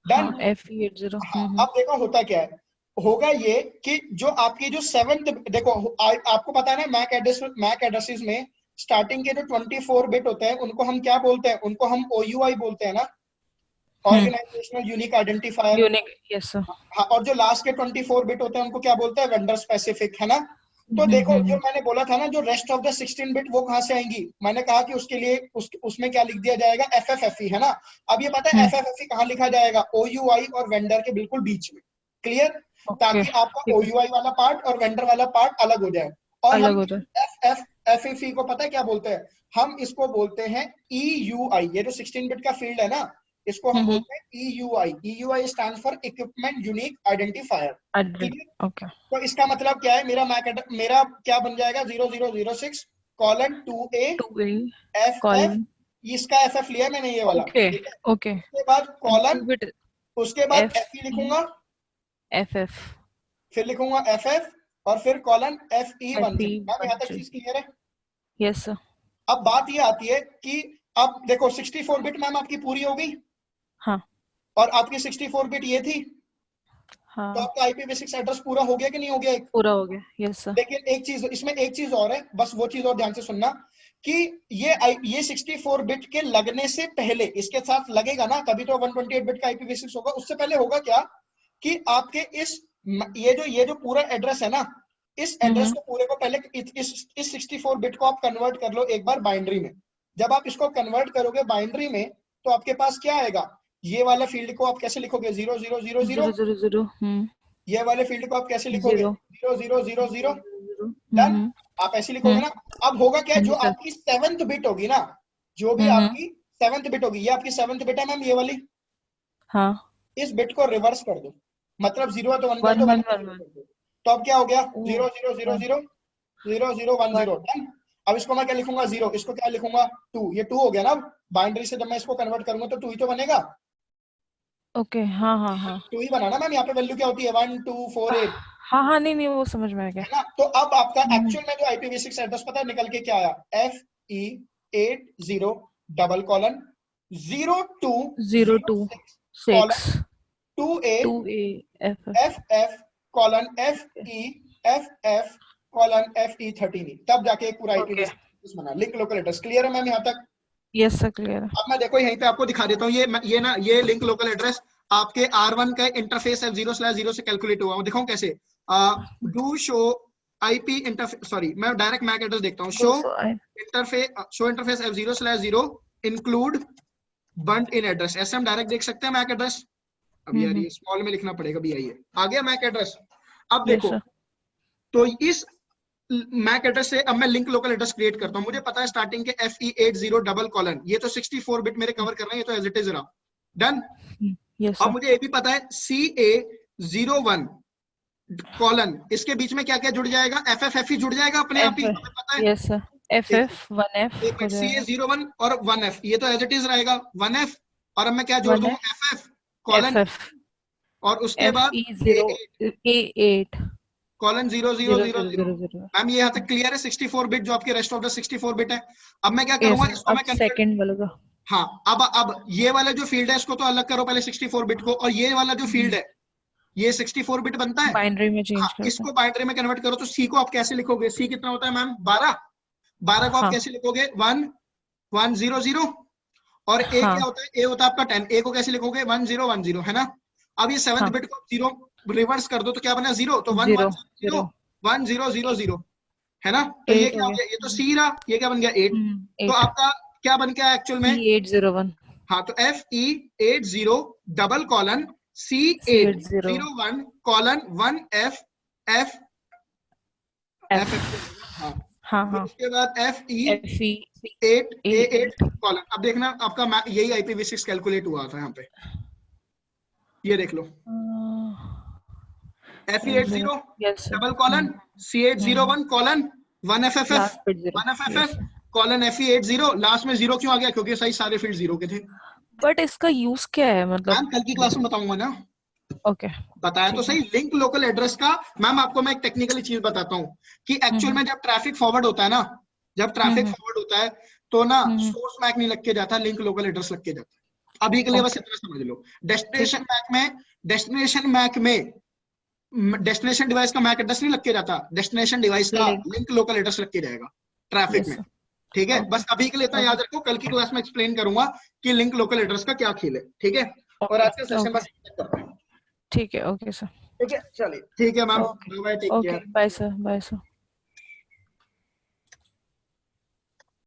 डन। FE80। हाँ, अब देखो होता क्या है। होगा ये कि जो आपकी जो सेवंथ, देखो आपको पता है ना, मैक एड्रेसेस में स्टार्टिंग के जो 24 बिट होते हैं उनको हम क्या बोलते हैं? उनको हम OUI बोलते हैं ना, organisational unique identifier. Unique. Yes sir. हाँ, और जो लास्ट के 24 बिट होते हैं उनको क्या बोलते हैं? वेंडर स्पेसिफिक, है ना? तो देखो, जो मैंने बोला था ना, जो रेस्ट ऑफ द 16 बिट वो कहां से आएंगी? मैंने कहा कि उसके लिए उसमें क्या लिख दिया जाएगा? FFFE, है ना? अब ये पता है FFFE कहां लिखा जाएगा? OUI और वेंडर के बिल्कुल बीच में। क्लियर? ओके ताकि आपका ठीक है। OUI वाला पार्ट और वेंडर वाला पार्ट अलग हो जाए। और अलग हम हो जाए। FFFE को पता है क्या बोलते हैं? हम इसको बोलते हैं EUI। ये जो 16 बिट का फील्ड है ना, इसको हम बोलते हैं EUI। EUI stand for equipment unique identifier. Clear? Okay. तो इसका मतलब क्या है? मेरा क्या बन जाएगा? 0006:2A 2A FF। कॉलन। इसका FF लिया मैंने, ये वाला, ओके ठीक है? ओके। उसके बाद एंड कॉलन, 2 बिट उसके बाद FE FE लिखूंगा, FF फिर लिखूंगा FF, और फिर कॉलन FE13। मैम यहाँ तक FE13। चीज क्लियर है? Yes sir. अब बात ये आती है कि अब देखो 64 बिट मैम आपकी पूरी हो गई, हाँ और आपकी 64 बिट ये थी, तो हाँ आपका IPv6 एड्रेस पूरा हो गया कि नहीं हो गया? पूरा हो गया। Yes sir. लेकिन एक चीज इसमें, एक चीज और है, बस वो चीज और ध्यान से सुनना कि ये 64 बिट के लगने से पहले, इसके साथ लगेगा ना तभी तो 128 बिट का IPv6 होगा। उससे पहले होगा क्या कि आपके ये जो पूरा एड्रेस है ना, इस एड्रेस को पूरे को पहले इस 64 बिट को आप कन्वर्ट कर लो एक बार बाइनरी में। जब आप इसको कन्वर्ट करोगे बाइनरी में, तो आपके पास क्या आएगा? ये वाला फील्ड को आप कैसे लिखोगे? 0000। 000। ये वाले फील्ड को आप कैसे लिखोगे? 0 0000। 0 डन। आप ऐसे लिखोगे ना? अब होगा क्या, हाँ जो जी सर। आपकी सेवंथ बिट होगी ना, जो भी आपकी सेवंथ बिट होगी, ये आपकी सेवंथ बिट है मैम, ये वाली। हाँ इस बिट को रिवर्स कर दो, मतलब 0 है तो 1 कर 1 दो, 1 1 है तो 1 0 1। कर दो। तो अब क्या हो गया? ओह 0000000010। डन। अब इसको मैं क्या लिखूंगा? 0। इसको क्या लिखूंगा? 2। ये 2 हो गया ना? बाइनरी से जब मैं इसको कन्वर्ट करूंगा तो 2 ही तो बनेगा। ओके। हाँ हाँ हाँ 2 ही बना ना मैम? यहाँ पे वैल्यू क्या होती है? 1 2 4 8, हाँ हाँ नहीं नहीं वो समझ में आ गया। है ना? तो अब आपका एक्चुअल में जो IPv6 एड्रेस पता है निकल के क्या आया? FE80:02:02:6 026 2A 2A FF:FF:FE13। तब जाके एक पूरा ओके। IPv6 एड्रेस बना, लिंक लोकल एड्रेस। क्लियर है मैम यहाँ तक? यस सर क्लियर है। अब मैं देखो यहीं पे आपको दिखा देता हूँ, ये लिंक लोकल एड्रेस आपके R1 का इंटरफेस F0/0 से कैलकुलेट हुआ। दिखाऊं कैसे? Do show IP interface, sorry मैं डायरेक्ट मैक एड्रेस देखता हूँ। शो 200 इंटरफेस F0/0 इंक्लूड बंट इन एड्रेस। ऐसे हम डायरेक्ट देख सकते हैं मैक एड्रेस। अब यार ये स्मॉल में लिखना पड़ेगा भी, आइए आ गया मैक एड्रेस। अब यस देखो, सर। तो इस मैक एड्रेस से अब मैं लिंक लोकल एड्रेस क्रिएट करता हूं। मुझे पता है स्टार्टिंग के FE80:: ये तो 64 बिट मेरे कवर कर रहे हैं, ये तो एज इट इज रहा। डन। यस अब सर। मुझे ये भी पता है CA01:: इसके बीच में क्या क्या जुड़ जाएगा? FFFE जुड़ जाएगा अपने आप ही, हमें पता है। Yes sir. FF 1F एक हो मिनट, जाएगा। CA01 और 1F, ये तो एज इट इज रहेगा 1F। और अब मैं क्या जोड़ 1F दूंगा? FF:: FF और उसके बाद FE0A8 कॉलन 0000। मैम ये यहाँ तक क्लियर है? 64 बिट जो आपके रेस्ट ऑफ द 64 बिट है। अब मैं क्या करूंगा, इसको मैं कन्वर्ट, सेकंड वाला का हाँ अब ये वाला जो फील्ड है इसको तो अलग करो पहले 64 बिट को, और ये वाला जो फील्ड है ये 64 बिट बनता है। बाइनरी में चेंज हाँ, करते इसको बाइनरी में कन्वर्ट करो तो सी को आप कैसे लिखोगे? सी कितना होता है मैम? 12 को आप हाँ। कैसे लिखोगे? 1 1 0 0। और ए हाँ। क्या होता है? ए होता है आपका 10। ए को कैसे लिखोगे? 1 0 1 0, है ना? अब ये 7th हाँ। बिट को 0 रिवर्स कर दो तो क्या बना? 0। तो 1 1 0 1 0 0 0, है ना? तो ये 8 क्या हो हो गया। गया? ये तो सी रहा, ये क्या बन गया? 8। तो 8 आपका क्या बन गया एक्चुअल में? C801 हाँ, तो FE80 double colon C801 colon 1F F F। हाँ, हाँ फिर हाँ उसके बाद FE FE8A8 कॉलन। अब देखना आपका यही IPv6 कैलकुलेट हुआ था यहाँ पे, ये देख लो। FE80 yes sir double colon C801 colon 1FFF last bit 0 1FFF colon FE80। Last में 0 क्यों आ गया? क्योंकि सही सारे फील्ड 0 के थे। बट इसका यूज क्या है मतलब? मैम कल की क्लास में बताऊंगा ना, ओके बताया तो सही। लिंक लोकल एड्रेस का मैम आपको मैं एक टेक्निकली चीज बताता हूँ कि एक्चुअल में जब ट्रैफिक फॉरवर्ड होता है ना, जब ट्रैफिक फॉरवर्ड होता है तो ना सोर्स मैक नहीं लग के जाता, लिंक लोकल एड्रेस लग के जाता है। अभी के लिए बस इतना समझ लो। डेस्टिनेशन डिवाइस का मैक एड्रेस नहीं लग के जाता, डेस्टिनेशन डिवाइस का लिंक लोकल एड्रेस लग के जाएगा ट्रैफिक में। ठीक है, बस अभी के लिए इतना याद रखो, कल की क्लास में एक्सप्लेन करूंगा कि लिंक लोकल एड्रेस का क्या खेल है। ठीक है, और आज का सेशन बस करते हैं। ठीक है, ओके सर। ठीक है, चलिए ठीक है ma'am, bye, take care. Okay, bye sir, bye sir.